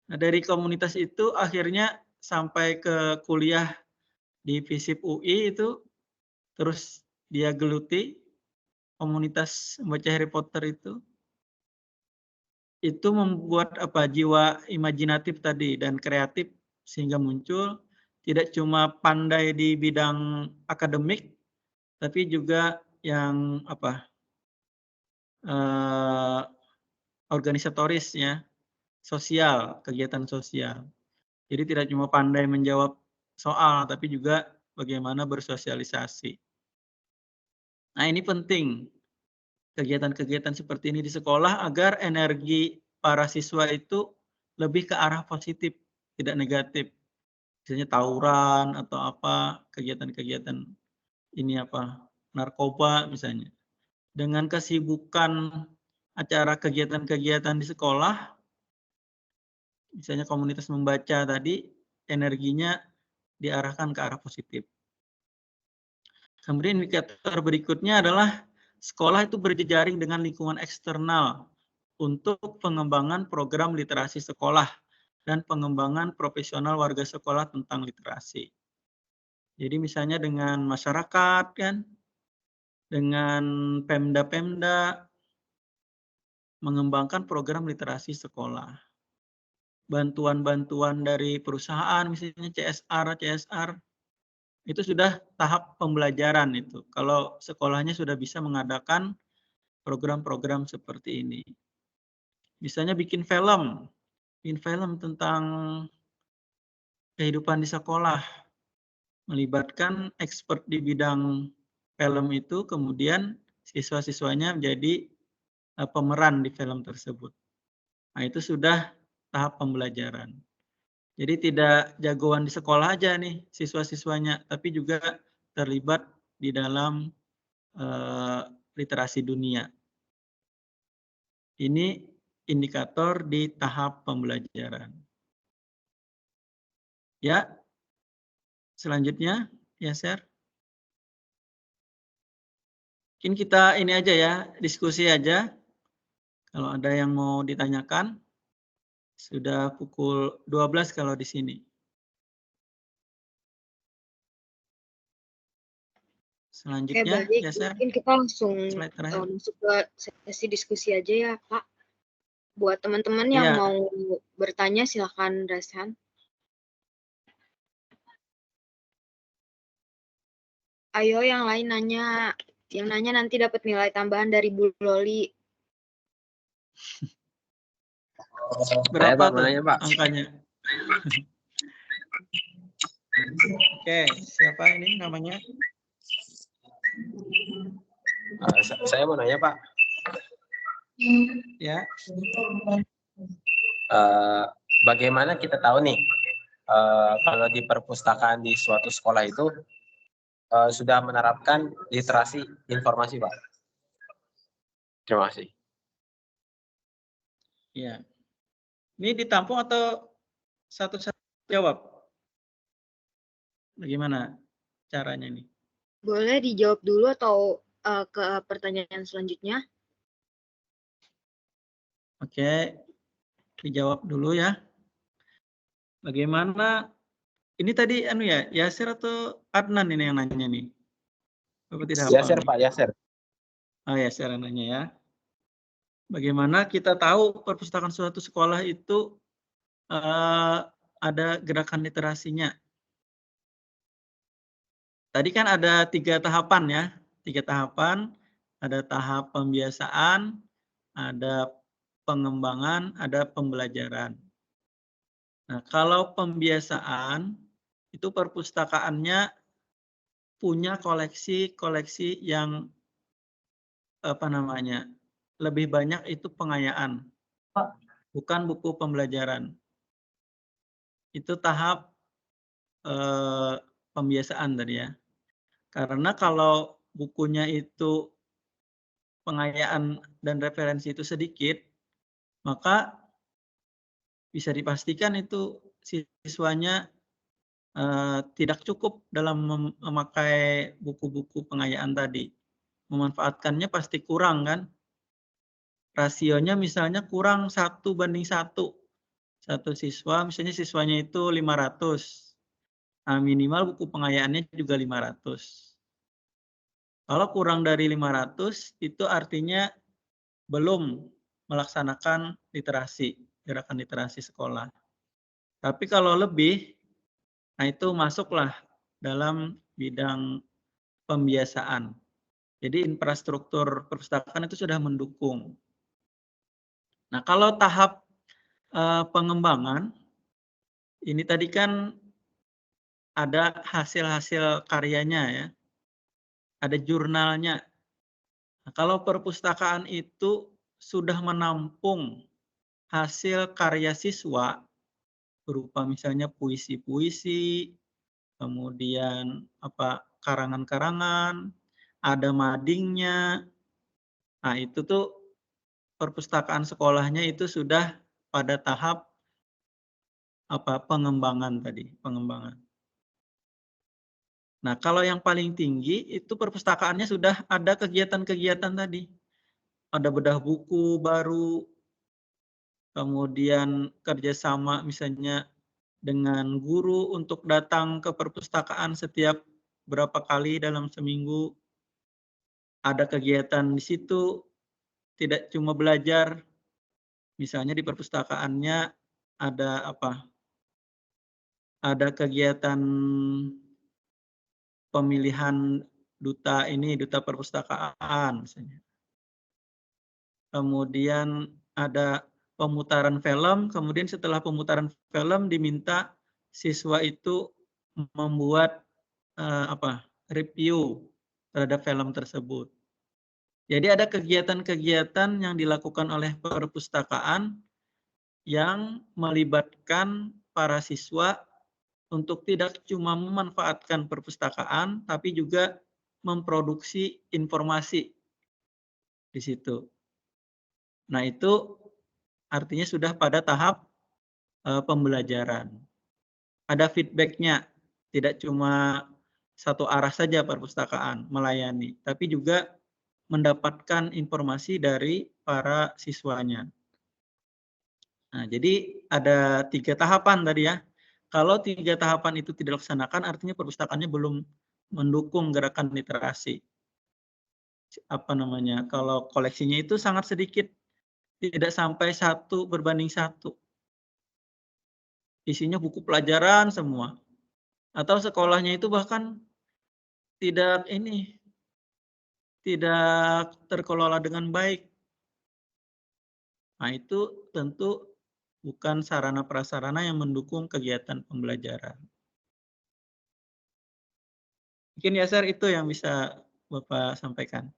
Nah, dari komunitas itu akhirnya sampai ke kuliah di FISIP UI itu, terus dia geluti komunitas membaca Harry Potter itu membuat apa jiwa imajinatif tadi dan kreatif sehingga muncul tidak cuma pandai di bidang akademik tapi juga yang apa organisatoris ya, sosial, kegiatan sosial. Jadi tidak cuma pandai menjawab soal tapi juga bagaimana bersosialisasi. Nah, ini penting. Kegiatan-kegiatan seperti ini di sekolah agar energi para siswa itu lebih ke arah positif, tidak negatif. Misalnya tawuran atau apa, kegiatan-kegiatan ini apa, narkoba misalnya. Dengan kesibukan acara kegiatan-kegiatan di sekolah, misalnya komunitas membaca tadi, energinya diarahkan ke arah positif. Kemudian indikator berikutnya adalah sekolah itu berjejaring dengan lingkungan eksternal untuk pengembangan program literasi sekolah dan pengembangan profesional warga sekolah tentang literasi. Jadi misalnya dengan masyarakat kan, dengan Pemda-Pemda, mengembangkan program literasi sekolah. Bantuan-bantuan dari perusahaan misalnya CSR, Itu sudah tahap pembelajaran itu. Kalau sekolahnya sudah bisa mengadakan program-program seperti ini. Misalnya bikin film tentang kehidupan di sekolah, melibatkan expert di bidang film itu, kemudian siswa-siswanya menjadi pemeran di film tersebut. Nah, itu sudah tahap pembelajaran. Jadi tidak jagoan di sekolah aja nih siswa-siswanya, tapi juga terlibat di dalam literasi dunia. Ini indikator di tahap pembelajaran. Ya, selanjutnya, ya, share. Mungkin kita ini aja ya, diskusi aja. Kalau ada yang mau ditanyakan, sudah pukul 12 kalau di sini. Selanjutnya, baik. ya, share. Mungkin kita langsung masuk ke sesi diskusi aja ya, Pak. Buat teman-teman yang mau bertanya, silakan raise hand. Ayo yang lain nanya. Yang nanya nanti dapat nilai tambahan dari Bu Loli. Berapa tuh angkanya? Oke, siapa ini namanya? Saya mau nanya, Pak. Ya. Bagaimana kita tahu nih kalau di perpustakaan di suatu sekolah itu sudah menerapkan literasi informasi, Pak? Terima kasih. Ya. Ini ditampung atau satu-satu jawab? Bagaimana caranya nih? Boleh dijawab dulu atau ke pertanyaan selanjutnya? Oke, dijawab dulu ya. Bagaimana? Ini tadi ya, Yasir atau Adnan ini yang nanya nih? Bapak tidak hafal Yasir, nih? Pak, Yasir. Oh, Yasir yang nanya ya. Bagaimana kita tahu perpustakaan suatu sekolah itu ada gerakan literasinya? Tadi kan ada 3 tahapan ya. 3 tahapan, ada tahap pembiasaan, ada pengembangan, ada pembelajaran. Nah, kalau pembiasaan, itu perpustakaannya punya koleksi-koleksi yang lebih banyak itu pengayaan, bukan buku pembelajaran. Itu tahap pembiasaan tadi ya. Karena kalau bukunya itu pengayaan dan referensi itu sedikit, maka bisa dipastikan itu siswanya tidak cukup dalam memakai buku-buku pengayaan tadi. Memanfaatkannya pasti kurang kan? Rasionya misalnya kurang 1:1. Satu siswa, misalnya siswanya itu 500. Nah, minimal buku pengayaannya juga 500. Kalau kurang dari 500, itu artinya belum melaksanakan literasi, gerakan literasi sekolah. Tapi kalau lebih, nah itu masuklah dalam bidang pembiasaan. Jadi infrastruktur perpustakaan itu sudah mendukung. Nah, kalau tahap pengembangan, ini tadi kan ada hasil-hasil karyanya ya, ada jurnalnya. Nah, kalau perpustakaan itu sudah menampung hasil karya siswa, berupa misalnya puisi-puisi, kemudian karangan-karangan, ada madingnya. Nah, itu tuh perpustakaan sekolahnya itu sudah pada tahap pengembangan tadi, pengembangan. Nah, kalau yang paling tinggi itu perpustakaannya sudah ada kegiatan-kegiatan tadi. Ada bedah buku baru, kemudian kerjasama misalnya dengan guru untuk datang ke perpustakaan setiap berapa kali dalam seminggu. Ada kegiatan di situ, tidak cuma belajar. Misalnya di perpustakaannya ada ada kegiatan pemilihan duta perpustakaan misalnya. Kemudian ada pemutaran film, kemudian setelah pemutaran film diminta siswa itu membuat review terhadap film tersebut. Jadi ada kegiatan-kegiatan yang dilakukan oleh perpustakaan yang melibatkan para siswa untuk tidak cuma memanfaatkan perpustakaan, tapi juga memproduksi informasi di situ. Nah, itu artinya sudah pada tahap pembelajaran. Ada feedback-nya, tidak cuma satu arah saja perpustakaan melayani, tapi juga mendapatkan informasi dari para siswanya. Nah, jadi ada 3 tahapan tadi ya. Kalau 3 tahapan itu tidak dilaksanakan, artinya perpustakaannya belum mendukung gerakan literasi. Kalau koleksinya itu sangat sedikit, tidak sampai 1:1. Isinya buku pelajaran semua. Atau sekolahnya itu bahkan tidak terkelola dengan baik. Nah, itu tentu bukan sarana prasarana yang mendukung kegiatan pembelajaran. Mungkin Yasser itu yang bisa Bapak sampaikan.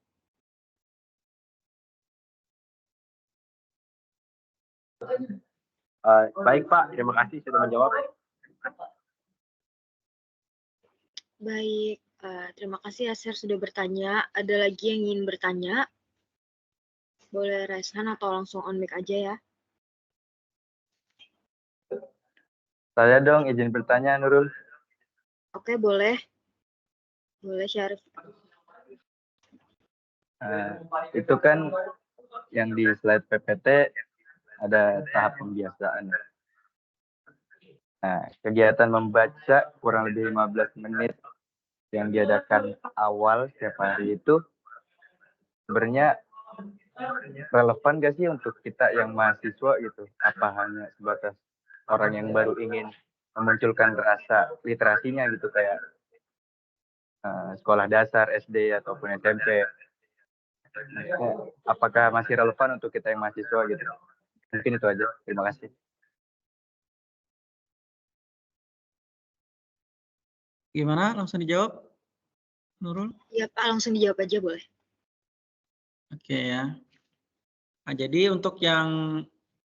Baik Pak, terima kasih sudah menjawab. Baik, terima kasih Yasser sudah bertanya. Ada lagi yang ingin bertanya? Boleh raise hand atau langsung on mic aja ya. Saya dong izin bertanya, Nurul. Oke, boleh. Boleh, Syarif. Itu kan yang di slide PPT ada tahap pembiasaan. Nah, kegiatan membaca kurang lebih 15 menit yang diadakan awal setiap hari itu sebenarnya relevan gak sih untuk kita yang mahasiswa gitu? Apa hanya sebatas orang yang baru ingin memunculkan rasa literasinya gitu kayak sekolah dasar, SD ataupun SMP? Apakah masih relevan untuk kita yang mahasiswa gitu? Mungkin itu aja. Terima kasih. Gimana? Langsung dijawab, Nurul? Iya Pak, langsung dijawab aja boleh. Oke ya. Nah, jadi untuk yang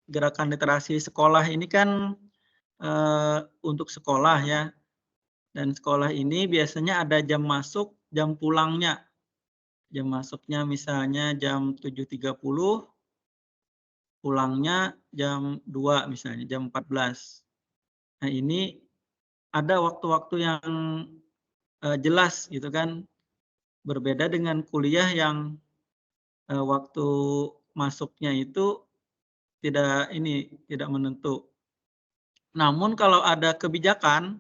gerakan literasi sekolah ini kan untuk sekolah ya. Dan sekolah ini biasanya ada jam masuk, jam pulangnya. Jam masuknya misalnya jam 7.30, pulangnya jam 2 misalnya, jam 14. Nah, ini ada waktu-waktu yang jelas gitu kan. Berbeda dengan kuliah yang waktu masuknya itu tidak menentu. Namun kalau ada kebijakan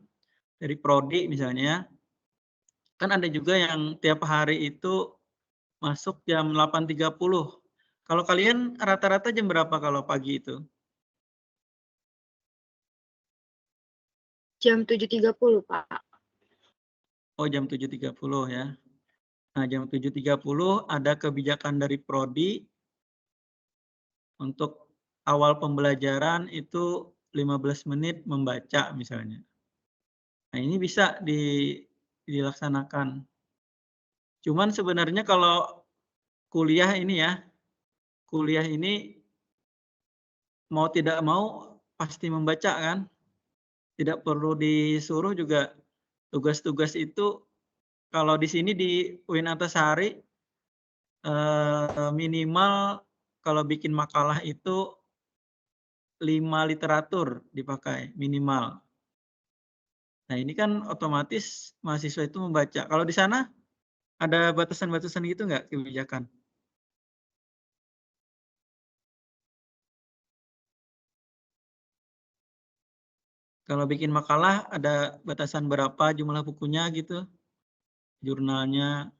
dari prodi misalnya, kan ada juga yang tiap hari itu masuk jam 8.30. Kalau kalian rata-rata jam berapa kalau pagi itu? Jam 7.30, Pak. Oh, jam 7.30 ya. Nah, jam 7.30 ada kebijakan dari prodi untuk awal pembelajaran itu 15 menit membaca misalnya. Nah, ini bisa dilaksanakan. Cuman sebenarnya kalau kuliah ini mau tidak mau pasti membaca kan. Tidak perlu disuruh juga tugas-tugas itu kalau di sini di UIN Antasari minimal kalau bikin makalah itu 5 literatur dipakai minimal. Nah, ini kan otomatis mahasiswa itu membaca. Kalau di sana ada batasan-batasan gitu nggak kebijakan? Kalau bikin makalah ada batasan berapa jumlah bukunya gitu? Jurnalnya.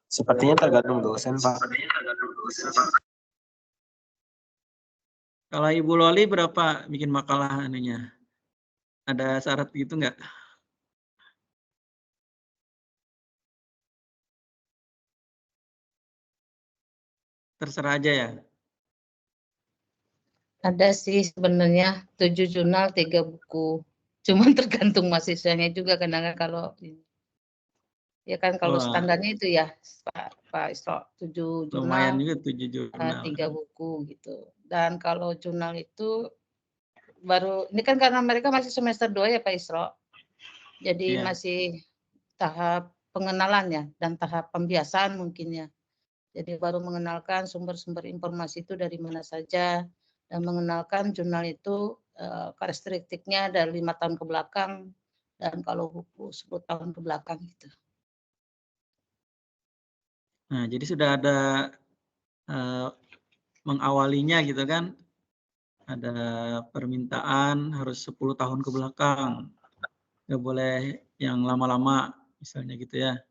Sepertinya tergantung dosen, Pak. Kalau Ibu Loli berapa bikin makalah anunya? Ada syarat gitu nggak? Terserah aja ya. Ada sih sebenarnya 7 jurnal 3 buku. Cuman tergantung mahasiswanya juga kadang-kadang kalau ya kan kalau Wah, standarnya itu ya Pak Isro 7 lumayan jurnal juga 7 jurnal. 3 buku gitu. Dan kalau jurnal itu baru ini kan karena mereka masih semester 2 ya Pak Isro. Jadi Iya. masih tahap pengenalan ya dan tahap pembiasaan mungkin ya. Jadi baru mengenalkan sumber-sumber informasi itu dari mana saja dan mengenalkan jurnal itu karakteristiknya dari 5 tahun ke belakang dan kalau buku 10 tahun ke belakang gitu. Nah, jadi sudah ada mengawalinya gitu kan. Ada permintaan harus 10 tahun ke belakang. Nggak boleh yang lama-lama misalnya gitu ya.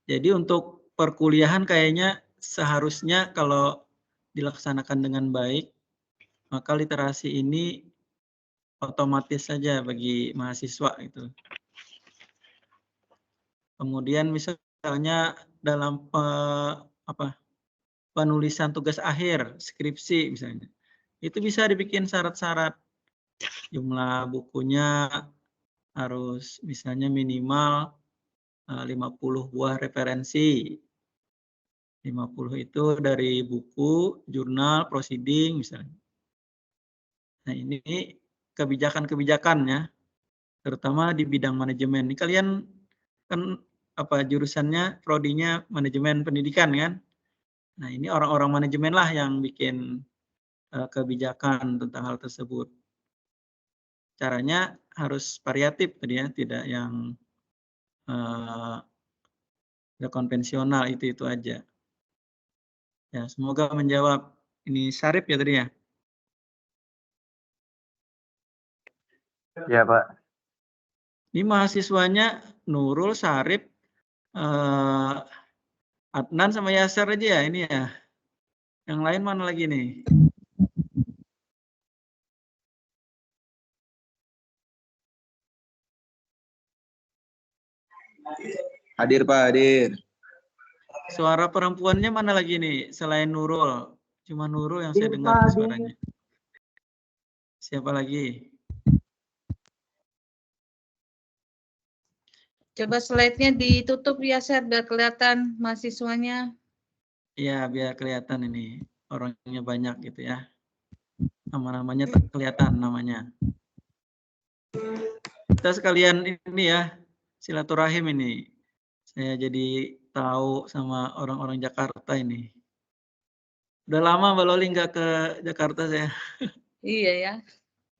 Jadi untuk perkuliahan kayaknya seharusnya kalau dilaksanakan dengan baik, maka literasi ini otomatis saja bagi mahasiswa gitu. Kemudian misalnya dalam penulisan tugas akhir, skripsi misalnya, itu bisa dibikin syarat-syarat. Jumlah bukunya harus misalnya minimal 50 buah referensi. 50 itu dari buku, jurnal, proceeding misalnya. Nah, ini kebijakan-kebijakannya, terutama di bidang manajemen. Ini kalian kan jurusannya, prodinya manajemen pendidikan kan? Nah, ini orang-orang manajemen lah yang bikin kebijakan tentang hal tersebut. Caranya harus variatif tadi ya, tidak yang konvensional itu aja. Ya, semoga menjawab. Ini Syarif ya tadi ya? Ya, Pak. Ini mahasiswanya Nurul, Syarif, Adnan sama Yasser aja ya ini ya. Yang lain mana lagi nih? Hadir Pak, hadir. Suara perempuannya mana lagi nih selain Nurul? Cuma Nurul yang saya dengar suaranya. Siapa lagi? Coba slide-nya ditutup ya, Seth, biar kelihatan mahasiswanya. Iya, biar kelihatan ini orangnya banyak gitu ya. Nama-namanya kelihatan namanya. Kita sekalian ini ya, silaturahim ini. Saya jadi tahu sama orang-orang Jakarta ini. Udah lama Mbak Loli nggak ke Jakarta saya. Iya ya.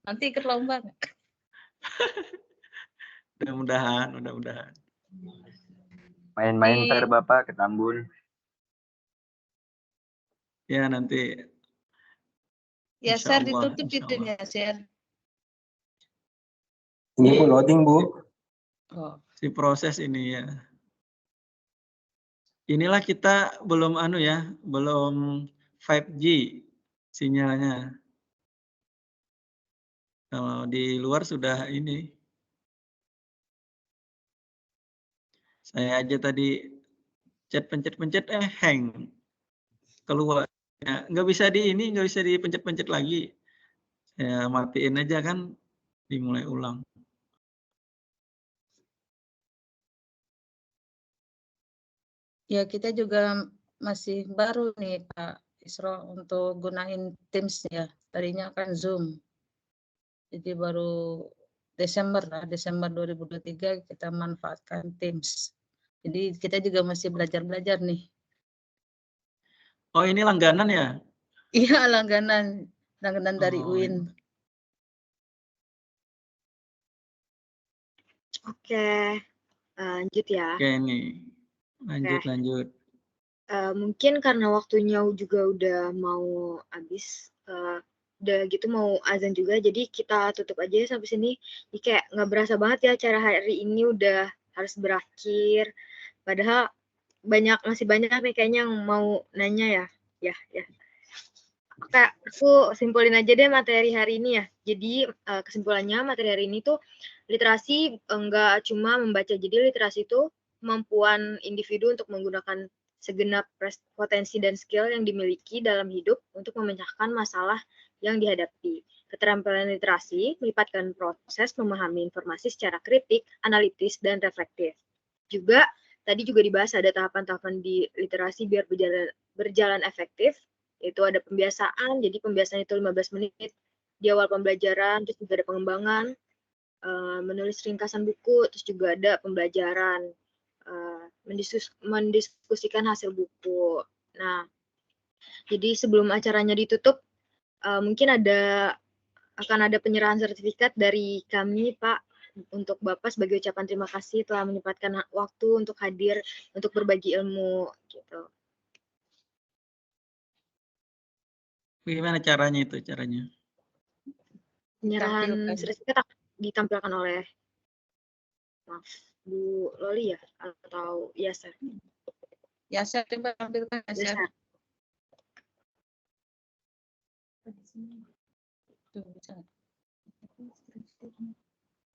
Nanti ikut lomba nggak? Mudah-mudahan. Main-main ntar Bapak ke Tambun. Ya nanti. Ya, share ditutup itunya, share. Ini Bu loading Bu. Oh. Si proses ini ya. Inilah kita belum belum 5G sinyalnya. Kalau di luar sudah ini. Saya aja tadi pencet-pencet hang. Keluar. Ya, nggak bisa dipencet-pencet lagi. Saya matiin aja kan, dimulai ulang. Ya, kita juga masih baru nih Pak Isro untuk gunain Teams ya. Tadinya kan Zoom. Jadi baru Desember 2023 kita manfaatkan Teams. Jadi kita juga masih belajar-belajar nih. Oh, ini langganan ya? Iya, langganan dari UIN. Oke, lanjut ya. Oke nih, lanjut. Mungkin karena waktunya juga udah mau habis, udah gitu mau azan juga, jadi kita tutup aja ya sampai sini. Jadi kayak nggak berasa banget ya acara hari ini udah harus berakhir. Padahal masih banyak nih kayaknya yang mau nanya ya. Ya. Oke, aku simpulin aja deh materi hari ini ya. Jadi kesimpulannya materi hari ini tuh literasi enggak cuma membaca. Jadi literasi itu kemampuan individu untuk menggunakan segenap potensi dan skill yang dimiliki dalam hidup untuk memecahkan masalah yang dihadapi. Keterampilan literasi melibatkan proses memahami informasi secara kritik, analitis, dan reflektif. Juga tadi juga dibahas ada tahapan-tahapan di literasi biar berjalan efektif, yaitu ada pembiasaan, jadi pembiasaan itu 15 menit di awal pembelajaran, terus juga ada pengembangan, menulis ringkasan buku, terus juga ada pembelajaran, mendiskusikan hasil buku. Nah, jadi sebelum acaranya ditutup, mungkin akan ada penyerahan sertifikat dari kami, Pak, untuk Bapak sebagai ucapan terima kasih telah menyempatkan waktu untuk hadir, untuk berbagi ilmu, gitu. Bagaimana caranya itu caranya? Penyerahan sertifikat ditampilkan oleh Bu Loli ya atau Yaser? Yaser, coba tampilkan Yaser.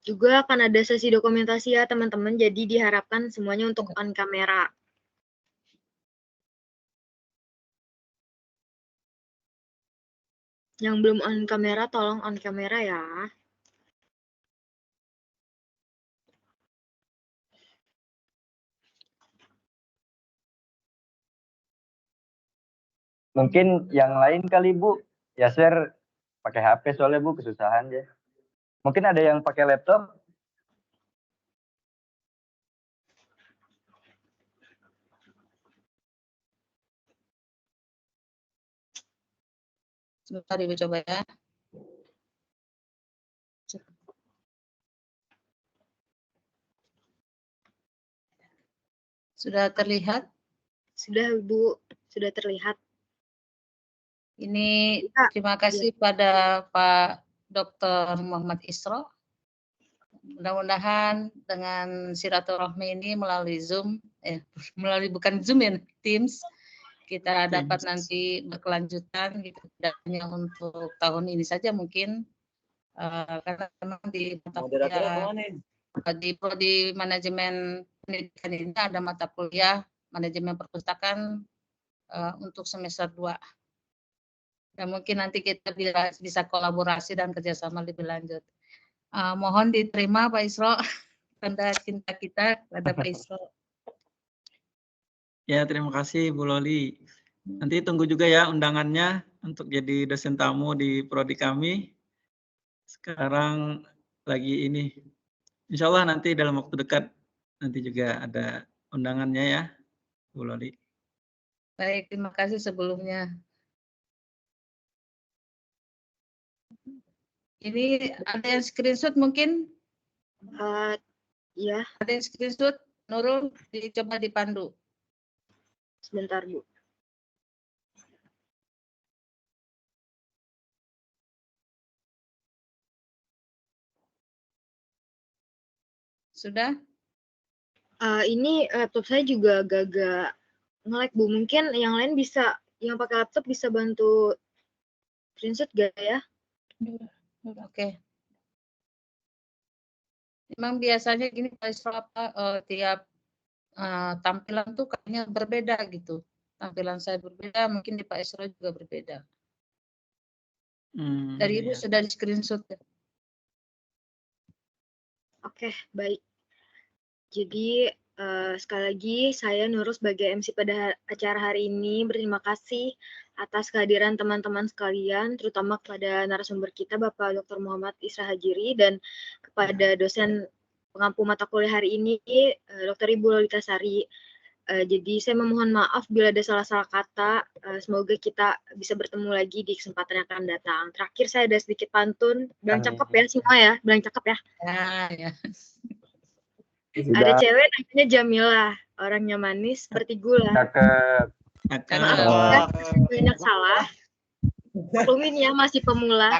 Juga akan ada sesi dokumentasi ya teman-teman, jadi diharapkan semuanya untuk on kamera. Yang belum on kamera, tolong on kamera ya. Mungkin yang lain kali Bu, ya share pakai HP soalnya Bu kesusahan ya. Mungkin ada yang pakai laptop. Sebentar Ibu coba ya. Sudah terlihat? Sudah Bu, sudah terlihat. Ini terima kasih pada Pak Dr. Muhammad Isro. Mudah-mudahan dengan silaturahmi ini melalui Zoom, bukan Zoom ya, Teams, kita dapat nanti berkelanjutan gitu, tidak hanya untuk tahun ini saja mungkin, karena memang di mata kuliah di manajemen pendidikan ini ada mata kuliah manajemen perpustakaan untuk semester 2. Dan mungkin nanti kita bisa kolaborasi dan kerjasama lebih lanjut. Mohon diterima Pak Isro, tanda cinta kita kepada Pak Isro. Ya, terima kasih Bu Loli. Nanti tunggu juga ya undangannya untuk jadi dosen tamu di prodi kami. Sekarang lagi ini, insya Allah nanti dalam waktu dekat nanti juga ada undangannya ya, Bu Loli. Baik, terima kasih sebelumnya. Ini ada yang screenshot mungkin? Ya. Ada yang screenshot, Nurul, dicoba dipandu. Sebentar, Bu. Sudah? Ini laptop saya juga agak-agak nge-lag, Bu. Mungkin yang lain bisa, yang pakai laptop bisa bantu screenshot gak ya? Oke. Memang biasanya gini Pak Isro, tiap tampilan tuh kayaknya berbeda gitu. Tampilan saya berbeda, mungkin di Pak Isro juga berbeda. Dari Ibu sudah di screenshot ya? Oke, baik. Jadi sekali lagi saya Nurul sebagai MC pada acara hari ini berterima kasih atas kehadiran teman-teman sekalian, terutama kepada narasumber kita Bapak Dr. Muhammad Isra Hajiri dan kepada dosen pengampu mata kuliah hari ini Dr. Ibu Lolita Sari. Jadi saya memohon maaf bila ada salah-salah kata. Semoga kita bisa bertemu lagi di kesempatan yang akan datang. Terakhir saya ada sedikit pantun. Bilang cakep ya semua ya, bilang cakep ya. Ya. Ada cewek namanya Jamila, orangnya manis seperti gula. Cakep. Maaf ya, banyak salah. Maklumin ya, masih pemula.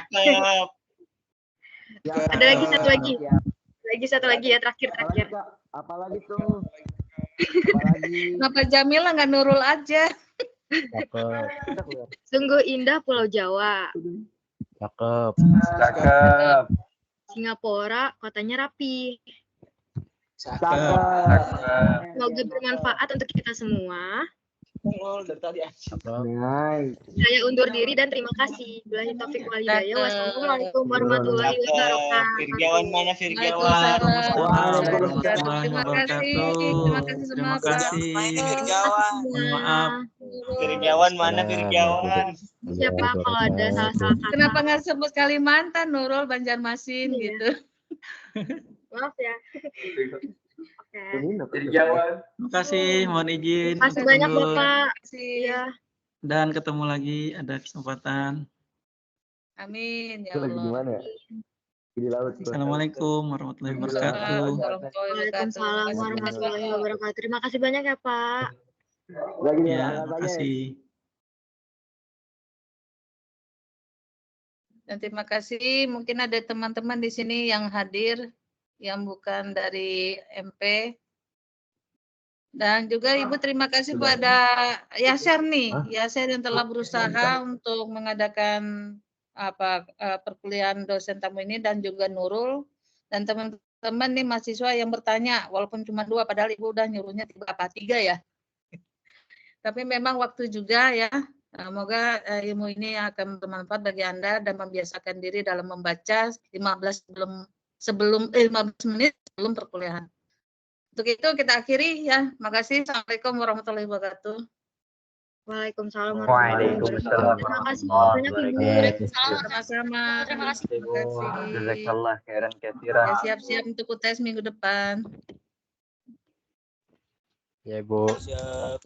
Ada lagi satu lagi. Satu lagi ya, terakhir. Apalagi tuh? Kenapa Jamila nggak Nurul aja? Cakep. Sungguh indah Pulau Jawa. Cakep. Cakep. Singapura, kotanya rapi. Cakep. Semoga bermanfaat untuk kita semua. Cakep. Saya undur diri dan terima kasih. Billahi taufiq wal hidayah. Wassalamualaikum warahmatullahi wabarakatuh. Firgawan mana Firgawan? Terima kasih. Terima kasih semua. Firgawan. Maaf. Firgawan mana Firgawan? Siapa kalau ada salah-salah kata? Kenapa nggak sebut Kalimantan, Nurul, Banjarmasin gitu? Maaf ya. Terima kasih, mohon izin. Terima kasih banyak mundur. Bapak. Iya. Dan ketemu lagi ada kesempatan. Amin ya Allah. Gimana ya? Di laut. Assalamualaikum warahmatullahi wabarakatuh. Waalaikumsalam warahmatullahi wabarakatuh. Terima kasih banyak ya Pak. Ya, terima kasih. Dan terima kasih, mungkin ada teman-teman di sini yang hadir, yang bukan dari MP. Dan juga Ibu terima kasih pada Yaser nih, Yaser yang telah berusaha untuk mengadakan perkuliahan dosen tamu ini, dan juga Nurul dan teman-teman nih mahasiswa yang bertanya, walaupun cuma 2, padahal Ibu udah nyuruhnya 3 ya. Tapi memang waktu juga ya. Semoga ilmu ini akan bermanfaat bagi Anda dan membiasakan diri dalam membaca 15 menit sebelum perkuliahan. Untuk itu kita akhiri ya. Makasih. Assalamualaikum warahmatullahi wabarakatuh. Waalaikumsalam warahmatullahi wabarakatuh. Terima kasih banyak Ibu. Sama-sama. Terima kasih. Jazakallah khairan katsiran. Ya, siap-siap untuk UTS minggu depan. Ya, Bu. Siap.